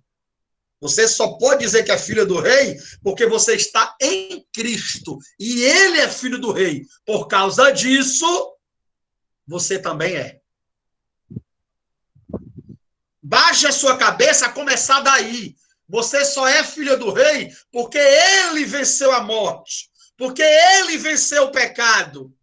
Speaker 1: Você só pode dizer que é filha do rei porque você está em Cristo. E ele é filho do rei. Por causa disso, você também é. Baixe a sua cabeça a começar daí. Você só é filha do rei porque ele venceu a morte. Porque ele venceu o pecado.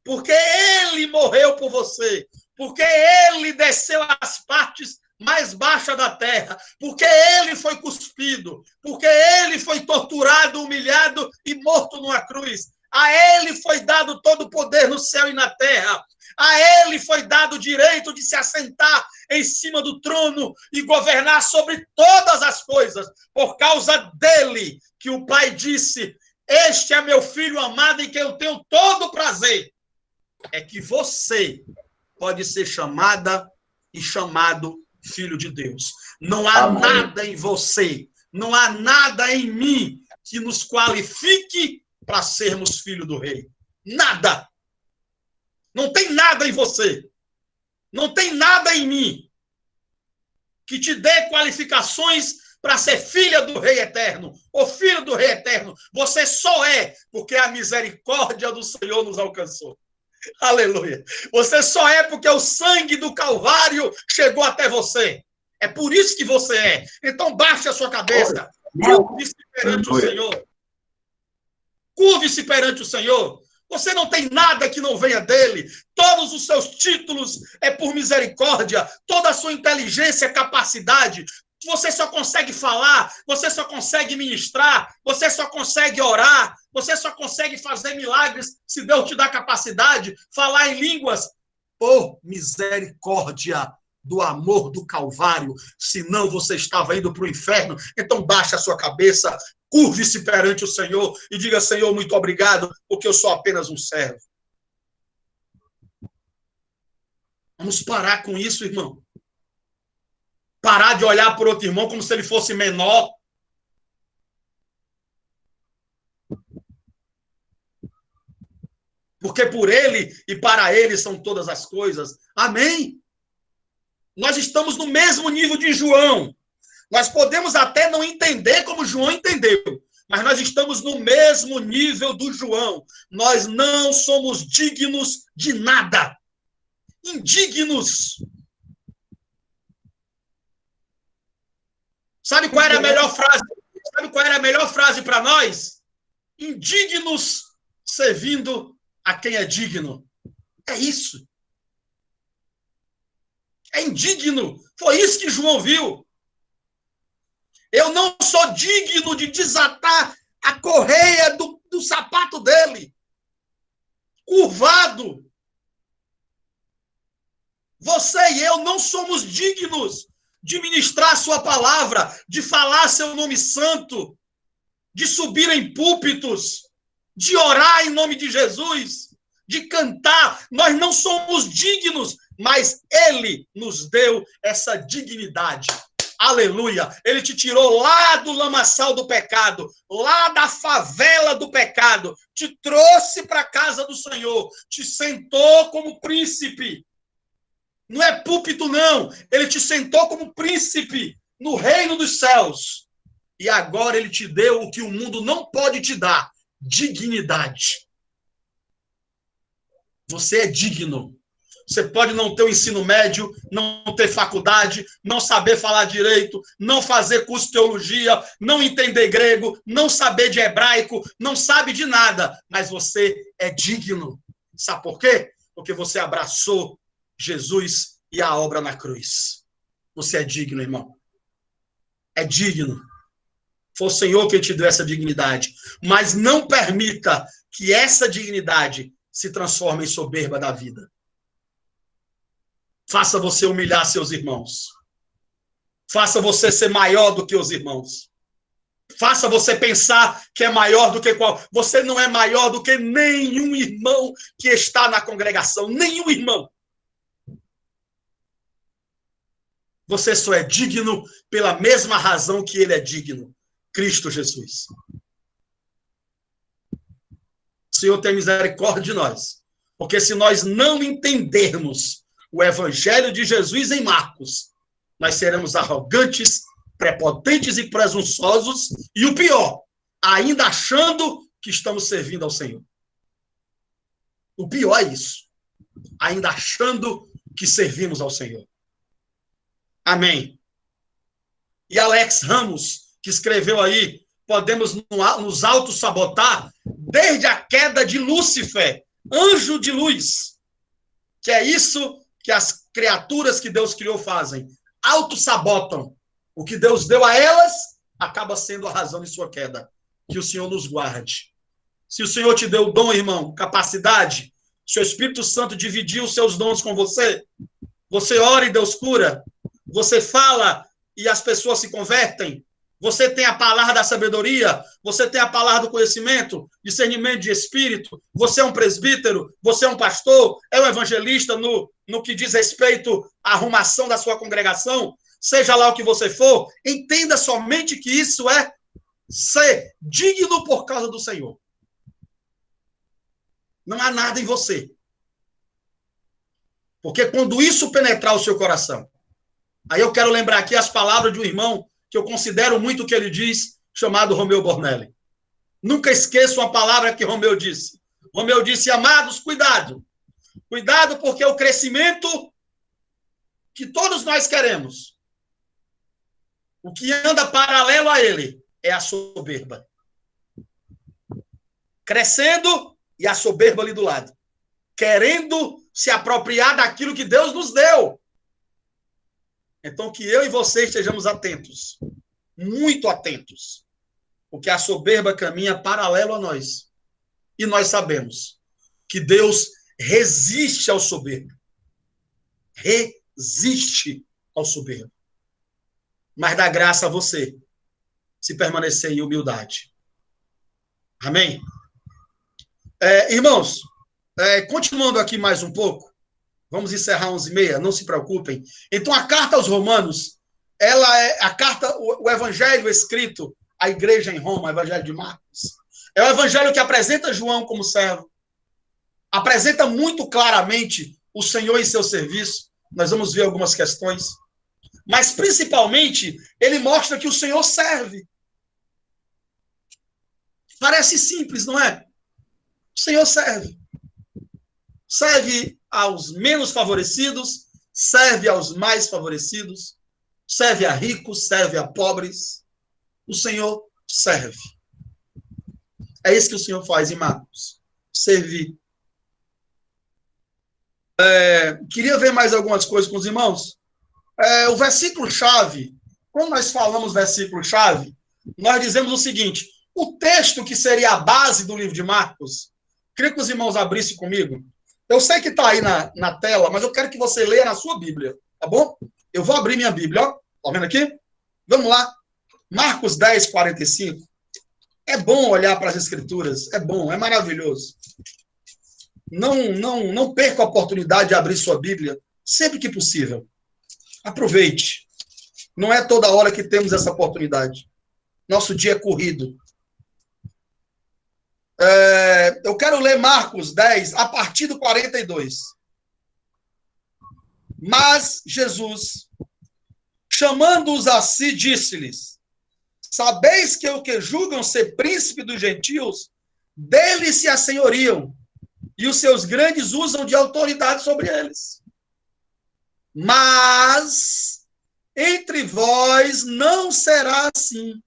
Speaker 1: Porque ele morreu por você. Porque ele desceu às partes mais baixas da terra. Porque ele foi cuspido. Porque ele foi torturado, humilhado e morto numa cruz. A ele foi dado todo o poder no céu e na terra. A ele foi dado o direito de se assentar em cima do trono e governar sobre todas as coisas. Por causa dele que o Pai disse: este é meu filho amado em quem eu tenho todo o prazer. É que você pode ser chamada e chamado filho de Deus. Não há Amém. Nada em você, não há nada em mim que nos qualifique para sermos filho do rei. Nada. Não tem nada em você. Não tem nada em mim que te dê qualificações para ser filha do rei eterno ou filho do rei eterno. Você só é porque a misericórdia do Senhor nos alcançou. Aleluia. Você só é porque o sangue do Calvário chegou até você. É por isso que você é. Então baixe a sua cabeça. Curve-se perante o Senhor. Curve-se perante o Senhor. Você não tem nada que não venha dele. Todos os seus títulos é por misericórdia. Toda a sua inteligência, capacidade. Você só consegue falar, você só consegue ministrar, você só consegue orar, você só consegue fazer milagres se Deus te dá capacidade, falar em línguas, por misericórdia do amor do Calvário, senão você estava indo para o inferno. Então baixe a sua cabeça, curve-se perante o Senhor e diga: Senhor, muito obrigado, porque eu sou apenas um servo. Vamos parar com isso, irmão. Parar de olhar por outro irmão como se ele fosse menor. Porque por ele e para ele são todas as coisas. Amém? Nós estamos no mesmo nível de João. Nós podemos até não entender como João entendeu, mas nós estamos no mesmo nível do João. Nós não somos dignos de nada. Indignos. Sabe qual era a melhor frase? Sabe qual era a melhor frase para nós? Indignos servindo a quem é digno. É isso. É indigno. Foi isso que João viu. Eu não sou digno de desatar a correia do sapato dele. Curvado. Você e eu não somos dignos de ministrar sua palavra, de falar seu nome santo, de subir em púlpitos, de orar em nome de Jesus, de cantar. Nós não somos dignos, mas ele nos deu essa dignidade. Aleluia! Ele te tirou lá do lamaçal do pecado, lá da favela do pecado, te trouxe para a casa do Senhor, te sentou como príncipe. Não é púlpito, não. Ele te sentou como príncipe no reino dos céus. E agora ele te deu o que o mundo não pode te dar: dignidade. Você é digno. Você pode não ter o ensino médio, não ter faculdade, não saber falar direito, não fazer curso de teologia, não entender grego, não saber de hebraico, não sabe de nada, mas você é digno. Sabe por quê? Porque você abraçou Jesus e a obra na cruz. Você é digno, irmão. É digno. Foi o Senhor quem te deu essa dignidade. Mas não permita que essa dignidade se transforme em soberba da vida. Faça você humilhar seus irmãos. Faça você ser maior do que os irmãos. Faça você pensar que é maior do que qual. Você não é maior do que nenhum irmão que está na congregação. Nenhum irmão. Você só é digno pela mesma razão que ele é digno. Cristo Jesus. Senhor tenha misericórdia de nós. Porque se nós não entendermos o evangelho de Jesus em Marcos, nós seremos arrogantes, prepotentes e presunçosos, e o pior, ainda achando que estamos servindo ao Senhor. O pior é isso. Ainda achando que servimos ao Senhor. Amém. E Alex Ramos, que escreveu aí, podemos nos autossabotar desde a queda de Lúcifer, anjo de luz. Que é isso que as criaturas que Deus criou fazem. Autossabotam. O que Deus deu a elas acaba sendo a razão de sua queda. Que o Senhor nos guarde. Se o Senhor te deu dom, irmão, capacidade, se o Espírito Santo dividiu os seus dons com você, você ora e Deus cura, você fala e as pessoas se convertem, você tem a palavra da sabedoria, você tem a palavra do conhecimento, discernimento de espírito, você é um presbítero, você é um pastor, é um evangelista no que diz respeito à arrumação da sua congregação, seja lá o que você for, entenda somente que isso é ser digno por causa do Senhor. Não há nada em você. Porque quando isso penetrar o seu coração, aí eu quero lembrar aqui as palavras de um irmão que eu considero muito o que ele diz, chamado Romeu Bornelli. Nunca esqueço uma palavra que Romeu disse. Romeu disse, amados, cuidado. Cuidado porque o crescimento que todos nós queremos, o que anda paralelo a ele é a soberba. Crescendo e a soberba ali do lado. Querendo se apropriar daquilo que Deus nos deu. Então, que eu e você estejamos atentos. Muito atentos. Porque a soberba caminha paralelo a nós. E nós sabemos que Deus resiste ao soberbo. Resiste ao soberbo. Mas dá graça a você se permanecer em humildade. Amém? Irmãos, continuando aqui mais um pouco, vamos encerrar 11h30, não se preocupem. Então, a carta aos Romanos, ela é a carta, o evangelho escrito à igreja em Roma, o evangelho de Marcos. É o evangelho que apresenta João como servo, apresenta muito claramente o Senhor em seu serviço. Nós vamos ver algumas questões. Mas, principalmente, ele mostra que o Senhor serve. Parece simples, não é? O Senhor serve. Serve aos menos favorecidos, serve aos mais favorecidos, serve a ricos, serve a pobres. O Senhor serve. É isso que o Senhor faz em Marcos. Servir. Queria ver mais algumas coisas com os irmãos. O versículo-chave, quando nós falamos versículo-chave, nós dizemos o seguinte, o texto que seria a base do livro de Marcos, queria que os irmãos abrissem comigo. Eu sei que está aí na tela, mas eu quero que você leia na sua Bíblia, tá bom? Eu vou abrir minha Bíblia, ó. Tá vendo aqui? Vamos lá. Marcos 10, 45. É bom olhar para as Escrituras, é bom, é maravilhoso. Não perca a oportunidade de abrir sua Bíblia, sempre que possível. Aproveite. Não é toda hora que temos essa oportunidade. Nosso dia é corrido. Eu quero ler Marcos 10, a partir do 42. Mas Jesus, chamando-os a si, disse-lhes, sabeis que o que julgam ser príncipe dos gentios, deles se assenhoriam, e os seus grandes usam de autoridade sobre eles. Mas entre vós não será assim.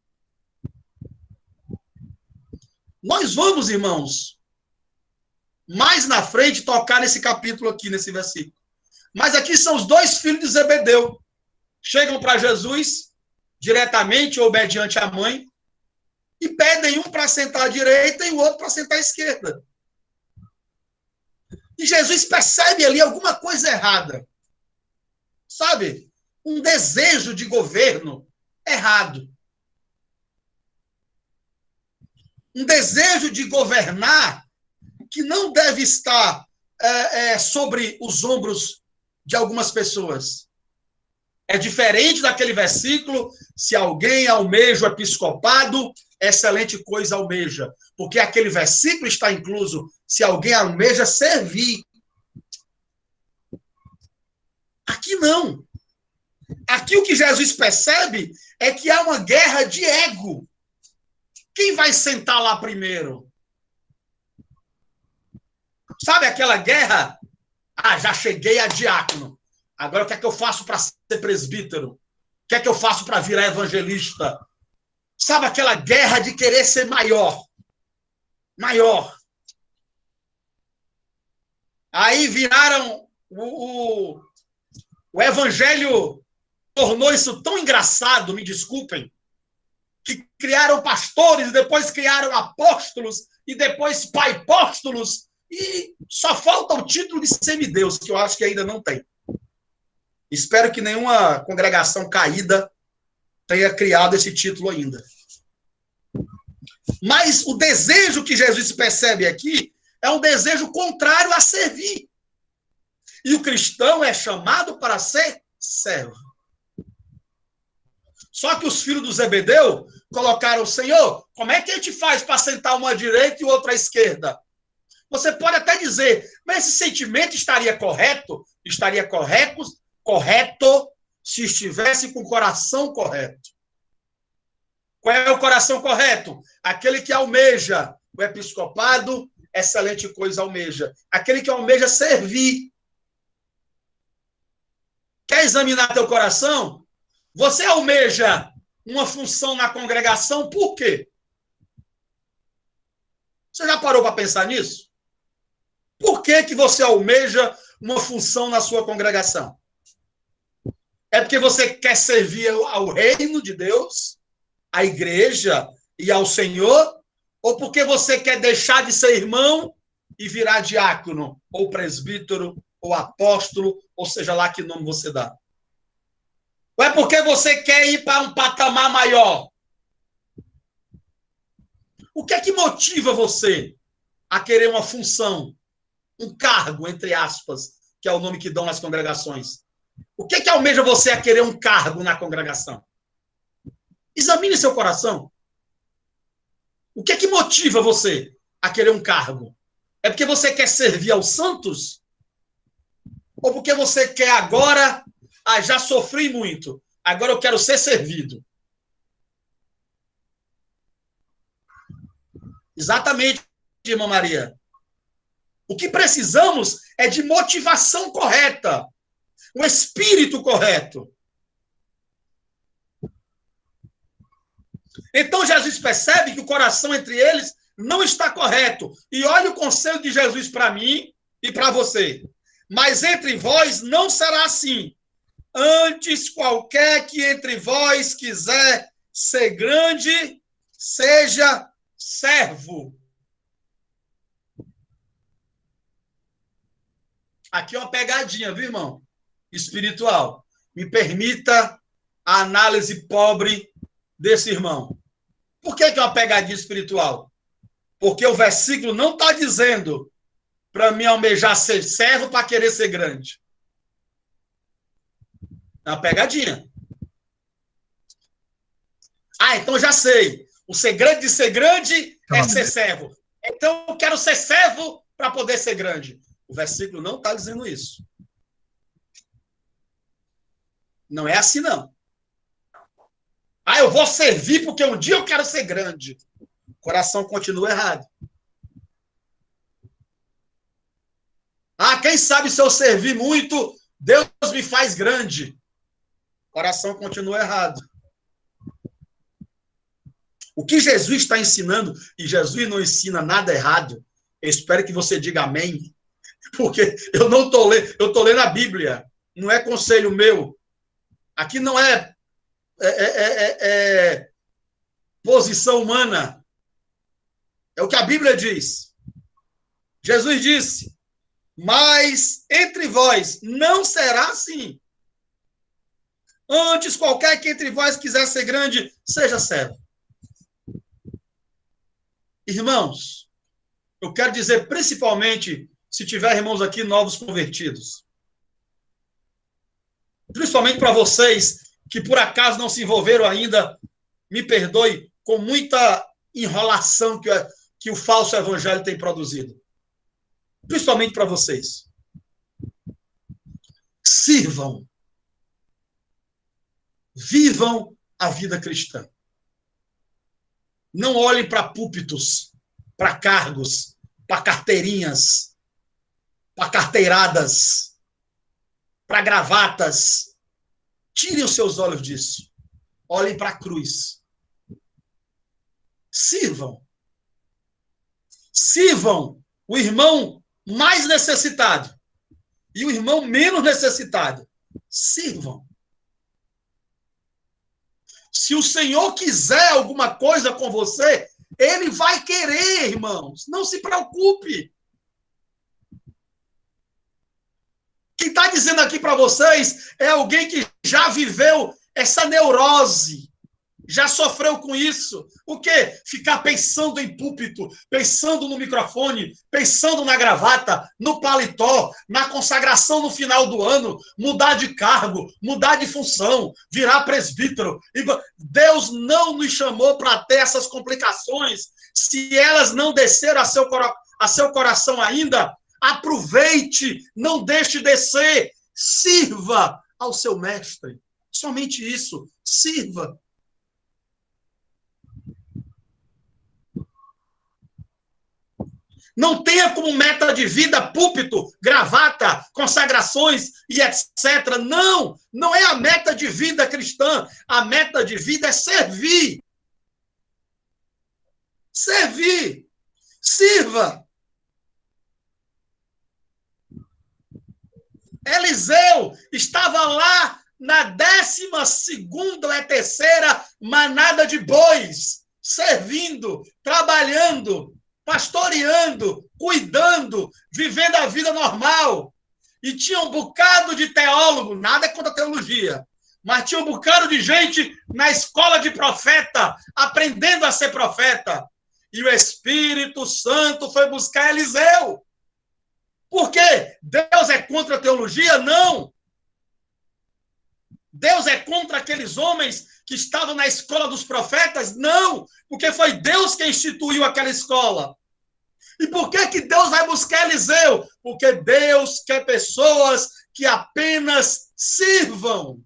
Speaker 1: Nós vamos, irmãos, mais na frente tocar nesse capítulo aqui, nesse versículo. Mas aqui são os dois filhos de Zebedeu. Chegam para Jesus, diretamente ou mediante a mãe, e pedem um para sentar à direita e o outro para sentar à esquerda. E Jesus percebe ali alguma coisa errada. Sabe? Um desejo de governo errado. Um desejo de governar que não deve estar sobre os ombros de algumas pessoas. É diferente daquele versículo, se alguém almeja o episcopado, excelente coisa almeja. Porque aquele versículo está incluso, se alguém almeja servir. Aqui não. Aqui o que Jesus percebe é que há uma guerra de ego. Quem vai sentar lá primeiro? Sabe aquela guerra? Ah, já cheguei a diácono. Agora o que é que eu faço para ser presbítero? O que é que eu faço para virar evangelista? Sabe aquela guerra de querer ser maior? Maior. Aí viraram o evangelho, tornou isso tão engraçado, me desculpem, que criaram pastores, depois criaram apóstolos, e depois pai-apóstolos, e só falta o título de semideus, que eu acho que ainda não tem. Espero que nenhuma congregação caída tenha criado esse título ainda. Mas o desejo que Jesus percebe aqui é um desejo contrário a servir. E o cristão é chamado para ser servo. Só que os filhos do Zebedeu colocaram: Senhor, como é que a gente faz para sentar uma à direita e outra à esquerda? Você pode até dizer, mas esse sentimento estaria correto? Estaria correto se estivesse com o coração correto. Qual é o coração correto? Aquele que almeja o episcopado, excelente coisa almeja. Aquele que almeja servir. Quer examinar teu coração? Você almeja uma função na congregação, por quê? Você já parou para pensar nisso? Por que você almeja uma função na sua congregação? É porque você quer servir ao reino de Deus, à igreja e ao Senhor? Ou porque você quer deixar de ser irmão e virar diácono, ou presbítero, ou apóstolo, ou seja lá que nome você dá? Ou é porque você quer ir para um patamar maior? O que é que motiva você a querer uma função, um cargo, entre aspas, que é o nome que dão nas congregações? O que é que almeja você a querer um cargo na congregação? Examine seu coração. O que é que motiva você a querer um cargo? É porque você quer servir aos santos? Ou porque você quer agora, já sofri muito, agora eu quero ser servido? Exatamente, irmã Maria. O que precisamos é de motivação correta, um espírito correto. Então Jesus percebe que o coração entre eles não está correto. E olha o conselho de Jesus para mim e para você. Mas entre vós não será assim. Antes, qualquer que entre vós quiser ser grande, seja servo. Aqui é uma pegadinha, viu, irmão? Espiritual. Me permita a análise pobre desse irmão. Por que é uma pegadinha espiritual? Porque o versículo não está dizendo para mim almejar ser servo para querer ser grande. É uma pegadinha. Então já sei. O segredo de ser grande é ser servo. Então eu quero ser servo para poder ser grande. O versículo não está dizendo isso. Não é assim, não. Eu vou servir porque um dia eu quero ser grande. O coração continua errado. Quem sabe se eu servir muito, Deus me faz grande. O coração continua errado. O que Jesus está ensinando, e Jesus não ensina nada errado, eu espero que você diga amém, porque eu não estou lendo, eu estou lendo a Bíblia, não é conselho meu. Aqui não é posição humana. É o que a Bíblia diz. Jesus disse: mas entre vós não será assim. Antes, qualquer que entre vós quiser ser grande, seja servo. Irmãos, eu quero dizer principalmente, se tiver irmãos aqui novos convertidos, principalmente para vocês que por acaso não se envolveram ainda, me perdoe, com muita enrolação que o falso evangelho tem produzido. Principalmente para vocês. Sirvam. Vivam a vida cristã. Não olhem para púlpitos, para cargos, para carteirinhas, para carteiradas, para gravatas. Tirem os seus olhos disso. Olhem para a cruz. Sirvam. Sirvam o irmão mais necessitado e o irmão menos necessitado. Sirvam. Se o Senhor quiser alguma coisa com você, Ele vai querer, irmãos. Não se preocupe. Quem está dizendo aqui para vocês é alguém que já viveu essa neurose, já sofreu com isso. O quê? Ficar pensando em púlpito, pensando no microfone, pensando na gravata, no paletó, na consagração no final do ano, mudar de cargo, mudar de função, virar presbítero. Deus não nos chamou para ter essas complicações. Se elas não desceram a seu coração ainda, aproveite, não deixe descer, sirva ao seu mestre. Somente isso, sirva. Não tenha como meta de vida púlpito, gravata, consagrações e etc. Não, não é a meta de vida cristã. A meta de vida é servir. Servir. Sirva. Eliseu estava lá na 12ª ou 13ª manada de bois, servindo, trabalhando, pastoreando, cuidando, vivendo a vida normal. E tinha um bocado de teólogo, nada contra a teologia, mas tinha um bocado de gente na escola de profeta, aprendendo a ser profeta. E o Espírito Santo foi buscar Eliseu. Por quê? Deus é contra a teologia? Não. Deus é contra aqueles homens que estavam na escola dos profetas? Não, porque foi Deus que instituiu aquela escola. E por que Deus vai buscar Eliseu? Porque Deus quer pessoas que apenas sirvam.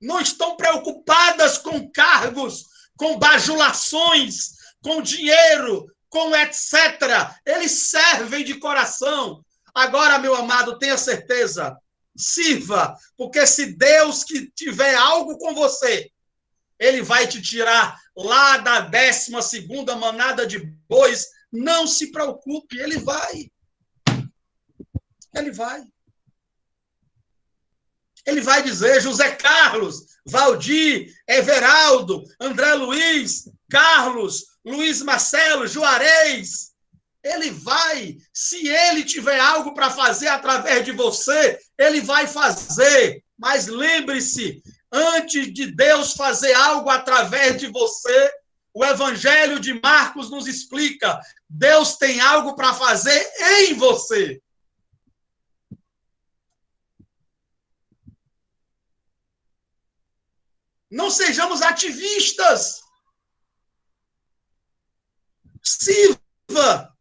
Speaker 1: Não estão preocupadas com cargos, com bajulações, com dinheiro, com etc. Eles servem de coração. Agora, meu amado, tenha certeza, sirva, porque se Deus que tiver algo com você, Ele vai te tirar lá da 12ª manada de bois. Não se preocupe, Ele vai. Ele vai. Ele vai dizer, José Carlos, Valdir, Everaldo, André Luiz, Carlos, Luiz Marcelo, Juarez. Ele vai, se ele tiver algo para fazer através de você, ele vai fazer. Mas lembre-se, antes de Deus fazer algo através de você, o Evangelho de Marcos nos explica, Deus tem algo para fazer em você. Não sejamos ativistas. Sirva.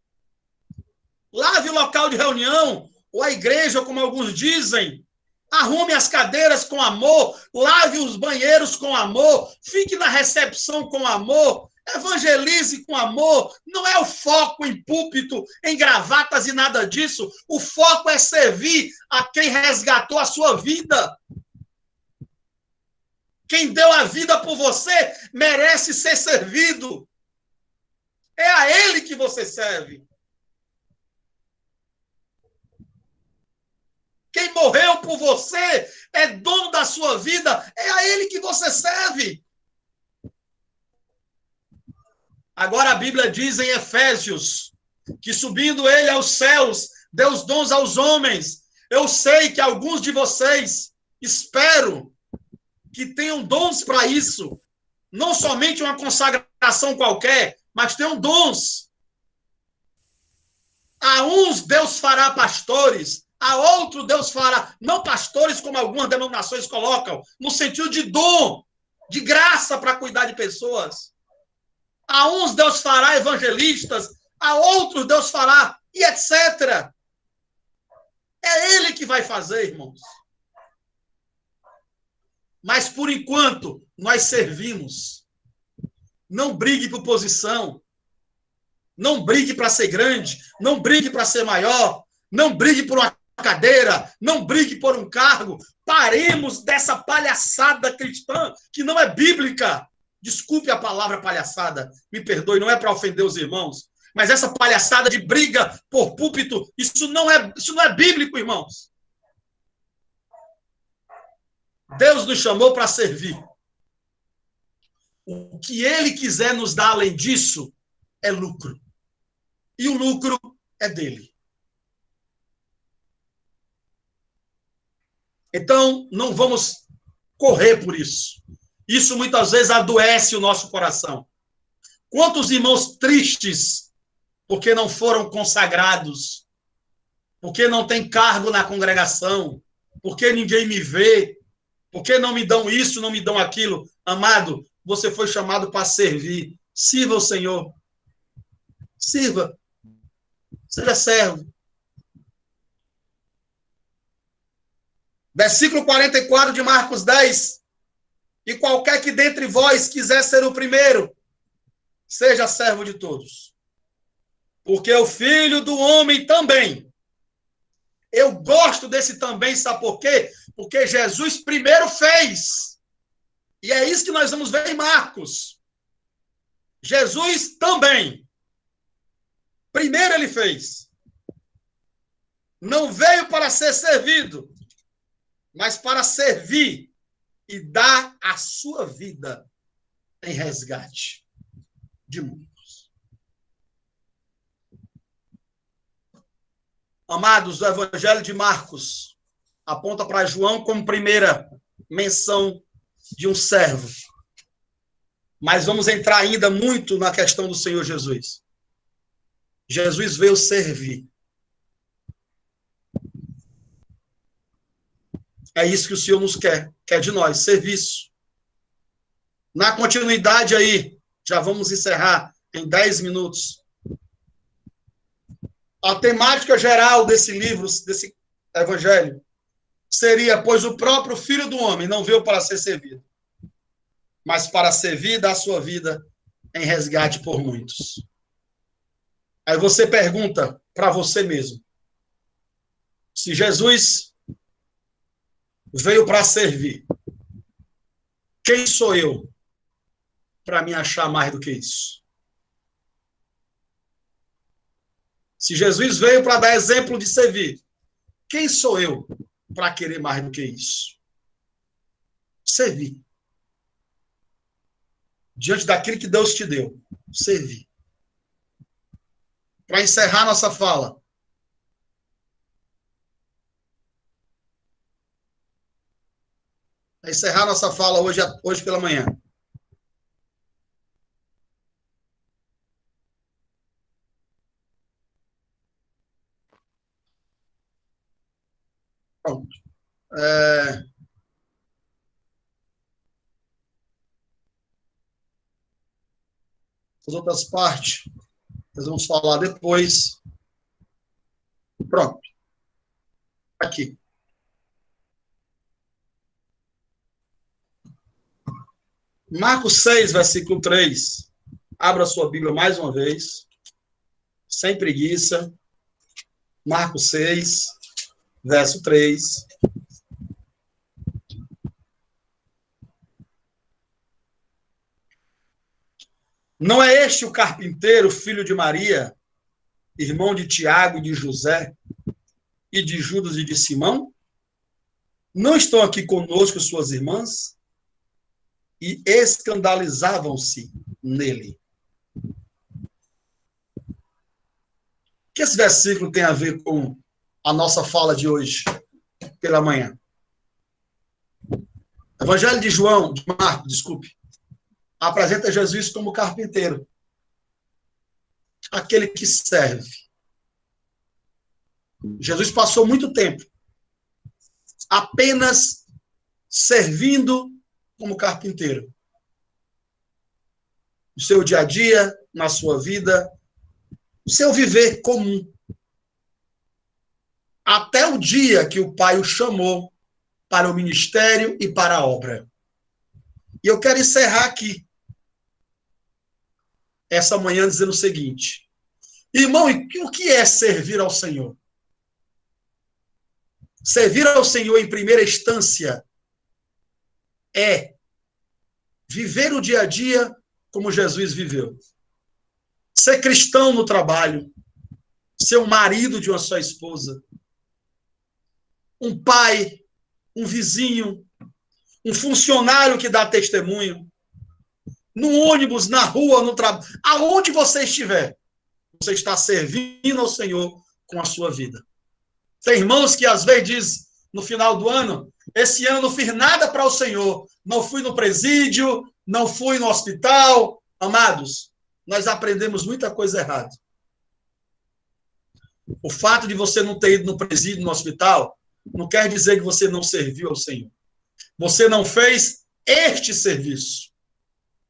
Speaker 1: Lave o local de reunião, ou a igreja, como alguns dizem. Arrume as cadeiras com amor, lave os banheiros com amor, fique na recepção com amor, evangelize com amor. Não é o foco em púlpito, em gravatas e nada disso. O foco é servir a quem resgatou a sua vida. Quem deu a vida por você merece ser servido. É a Ele que você serve. Quem morreu por você é dono da sua vida. É a Ele que você serve. Agora a Bíblia diz em Efésios que subindo Ele aos céus, deu os dons aos homens. Eu sei que alguns de vocês, espero, que tenham dons para isso. Não somente uma consagração qualquer, mas tenham dons. A uns Deus fará pastores, a outros Deus fará, não pastores como algumas denominações colocam, no sentido de dom. de graça para cuidar de pessoas. A uns Deus fará evangelistas, a outros Deus fará, e etc. É Ele que vai fazer, irmãos. Mas, por enquanto, nós servimos. Não brigue por posição. Não brigue para ser grande. Não brigue para ser maior. Não brigue por uma cadeira. Não brigue por um cargo. Paremos dessa palhaçada cristã que não é bíblica. Desculpe a palavra palhaçada. Me perdoe, não é para ofender os irmãos. Mas essa palhaçada de briga por púlpito, isso não é bíblico, irmãos. Deus nos chamou para servir. O que Ele quiser nos dar além disso é lucro. E o lucro é dele. Então, não vamos correr por isso. Isso muitas vezes adoece o nosso coração. Quantos irmãos tristes porque não foram consagrados, porque não tem cargo na congregação, porque ninguém me vê, porque não me dão isso, não me dão aquilo. Amado, você foi chamado para servir. Sirva o Senhor. Sirva. Seja servo. Versículo 44 de Marcos 10. E qualquer que dentre vós quiser ser o primeiro, seja servo de todos. Porque o Filho do Homem também. Eu gosto desse também, sabe por quê? Porque Jesus primeiro fez. E é isso que nós vamos ver em Marcos. Jesus também. Primeiro ele fez. Não veio para ser servido, mas para servir e dar a sua vida em resgate de muitos. Amados, o Evangelho de Marcos aponta para João como primeira menção de um servo. Mas vamos entrar ainda muito na questão do Senhor Jesus. Jesus veio servir. É isso que o Senhor nos quer de nós, serviço. Na continuidade aí, já vamos encerrar em 10 minutos. A temática geral desse livro, desse evangelho, seria, pois o próprio Filho do Homem não veio para ser servido, mas para servir e dar a sua vida em resgate por muitos. Aí você pergunta para você mesmo, se Jesus veio para servir, quem sou eu para me achar mais do que isso? Se Jesus veio para dar exemplo de servir, quem sou eu para querer mais do que isso? Servir. Diante daquilo que Deus te deu, servir. Para encerrar nossa fala, hoje pela manhã. Pronto. As outras partes, nós vamos falar depois. Pronto. Aqui. Marcos 6, versículo 3. Abra sua Bíblia mais uma vez. Sem preguiça. Marcos 6, verso 3. Não é este o carpinteiro, filho de Maria, irmão de Tiago e de José, e de Judas e de Simão? Não estão aqui conosco suas irmãs? E escandalizavam-se nele. O que esse versículo tem a ver com a nossa fala de hoje, pela manhã? Evangelho de Marcos, desculpe, apresenta Jesus como carpinteiro, aquele que serve. Jesus passou muito tempo apenas servindo como carpinteiro. no seu dia a dia, na sua vida, no seu viver comum. Até o dia que o Pai o chamou para o ministério e para a obra. E eu quero encerrar aqui essa manhã dizendo o seguinte: irmão, o que é servir ao Senhor? Servir ao Senhor, em primeira instância, é viver o dia a dia como Jesus viveu. Ser cristão no trabalho, ser um marido de uma só esposa, um pai, um vizinho, um funcionário que dá testemunho, no ônibus, na rua, no trabalho, aonde você estiver, você está servindo ao Senhor com a sua vida. Tem irmãos que às vezes dizem, no final do ano, esse ano não fiz nada para o Senhor, não fui no presídio, não fui no hospital. Amados, nós aprendemos muita coisa errada. O fato de você não ter ido no presídio, no hospital, não quer dizer que você não serviu ao Senhor. Você não fez este serviço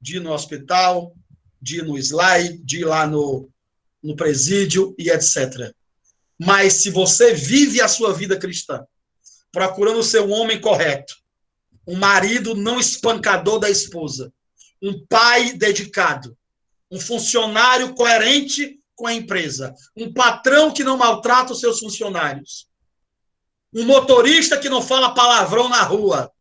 Speaker 1: de ir no hospital, de ir no slide, de ir lá no presídio e etc. Mas se você vive a sua vida cristã, procurando ser um homem correto, um marido não espancador da esposa, um pai dedicado, um funcionário coerente com a empresa, um patrão que não maltrata os seus funcionários, um motorista que não fala palavrão na rua,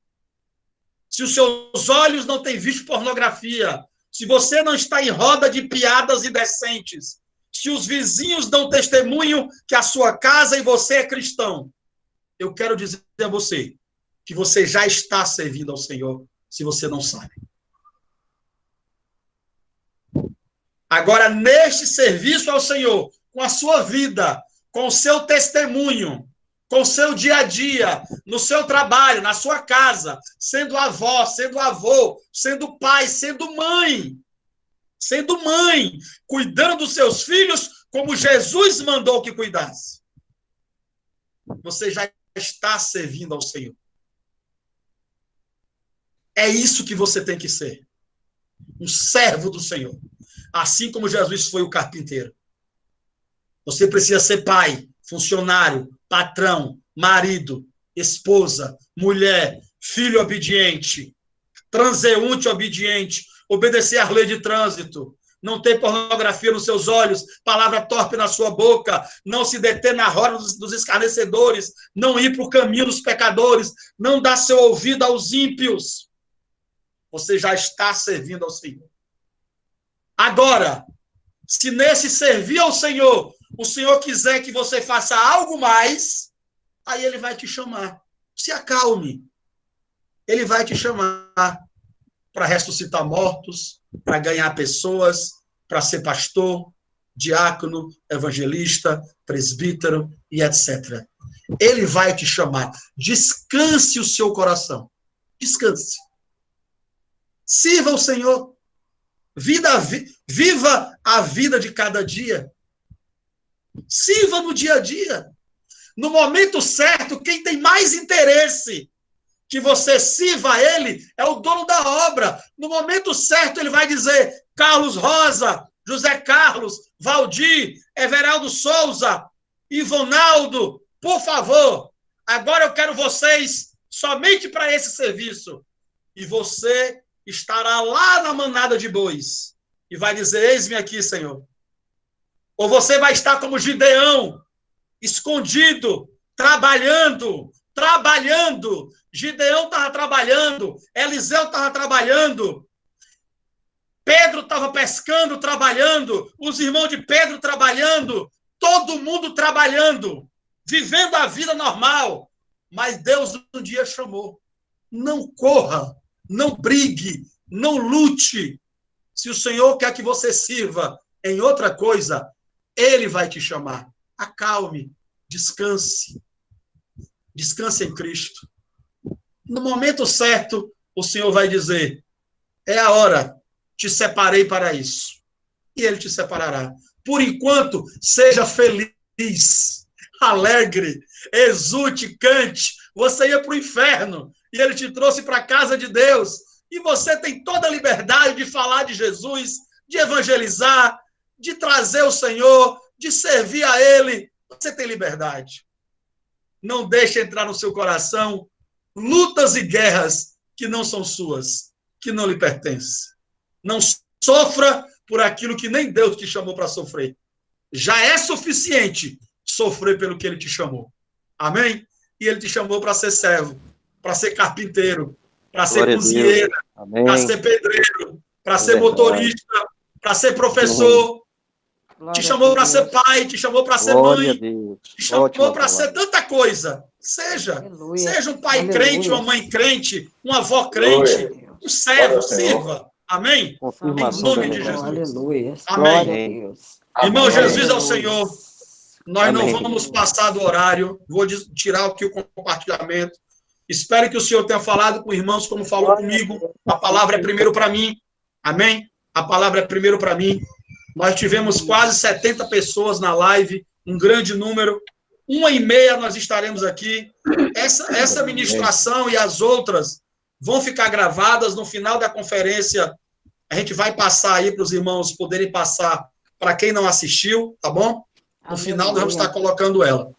Speaker 1: se os seus olhos não têm visto pornografia, se você não está em roda de piadas indecentes, se os vizinhos dão testemunho que a sua casa e você é cristão, eu quero dizer a você que você já está servindo ao Senhor, se você não sabe. Agora, neste serviço ao Senhor, com a sua vida, com o seu testemunho, com o seu dia a dia, no seu trabalho, na sua casa, sendo avó, sendo avô, sendo pai, sendo mãe, cuidando dos seus filhos como Jesus mandou que cuidasse. Você já está servindo ao Senhor. É isso que você tem que ser. Um servo do Senhor. Assim como Jesus foi o carpinteiro. Você precisa ser pai, funcionário, patrão, marido, esposa, mulher, filho obediente, transeunte obediente, obedecer às leis de trânsito, não ter pornografia nos seus olhos, palavra torpe na sua boca, não se deter na roda dos escarnecedores, não ir para o caminho dos pecadores, não dar seu ouvido aos ímpios. Você já está servindo ao Senhor. Agora, se nesse servir ao Senhor, o Senhor quiser que você faça algo mais, aí ele vai te chamar. Se acalme. Ele vai te chamar para ressuscitar mortos, para ganhar pessoas, para ser pastor, diácono, evangelista, presbítero e etc. Ele vai te chamar. Descanse o seu coração. Descanse. Sirva o Senhor. Viva a vida de cada dia. Sirva no dia a dia. No momento certo, quem tem mais interesse que você sirva a ele é o dono da obra. No momento certo, ele vai dizer: Carlos Rosa, José Carlos, Valdir, Everaldo Souza, Ivonaldo, por favor, agora eu quero vocês somente para esse serviço. E você estará lá na manada de bois e vai dizer: eis-me aqui, Senhor. Ou você vai estar como Gideão, escondido, trabalhando. Gideão estava trabalhando, Eliseu estava trabalhando, Pedro estava pescando, trabalhando, os irmãos de Pedro trabalhando, todo mundo trabalhando, vivendo a vida normal. Mas Deus um dia chamou: não corra, não brigue, não lute. Se o Senhor quer que você sirva em outra coisa, ele vai te chamar. Acalme, descanse. Descanse em Cristo. No momento certo, o Senhor vai dizer: é a hora, te separei para isso. E ele te separará. Por enquanto, seja feliz, alegre, exulte, cante. Você ia para o inferno e ele te trouxe para a casa de Deus. E você tem toda a liberdade de falar de Jesus, de evangelizar, de trazer o Senhor, de servir a Ele. Você tem liberdade. Não deixe entrar no seu coração lutas e guerras que não são suas, que não lhe pertencem. Não sofra por aquilo que nem Deus te chamou para sofrer. Já é suficiente sofrer pelo que Ele te chamou. Amém? E Ele te chamou para ser servo, para ser carpinteiro, para ser cozinheiro, para ser pedreiro, para ser motorista, para ser professor. Te chamou para ser pai, te chamou para ser mãe, te chamou para ser tanta coisa. Seja um pai crente, uma mãe crente, uma avó crente, um servo, sirva. Amém? Em nome de Jesus.
Speaker 3: Aleluia.
Speaker 1: Amém. Irmão, Jesus é o Senhor. Nós não vamos passar do horário. Vou tirar aqui o compartilhamento. Espero que o Senhor tenha falado com irmãos como falou comigo. A palavra é primeiro para mim. Amém? A palavra é primeiro para mim. Nós tivemos quase 70 pessoas na live, um grande número. 1h30 nós estaremos aqui. Essa ministração e as outras vão ficar gravadas no final da conferência. A gente vai passar aí para os irmãos poderem passar para quem não assistiu, tá bom? No final nós vamos estar colocando ela.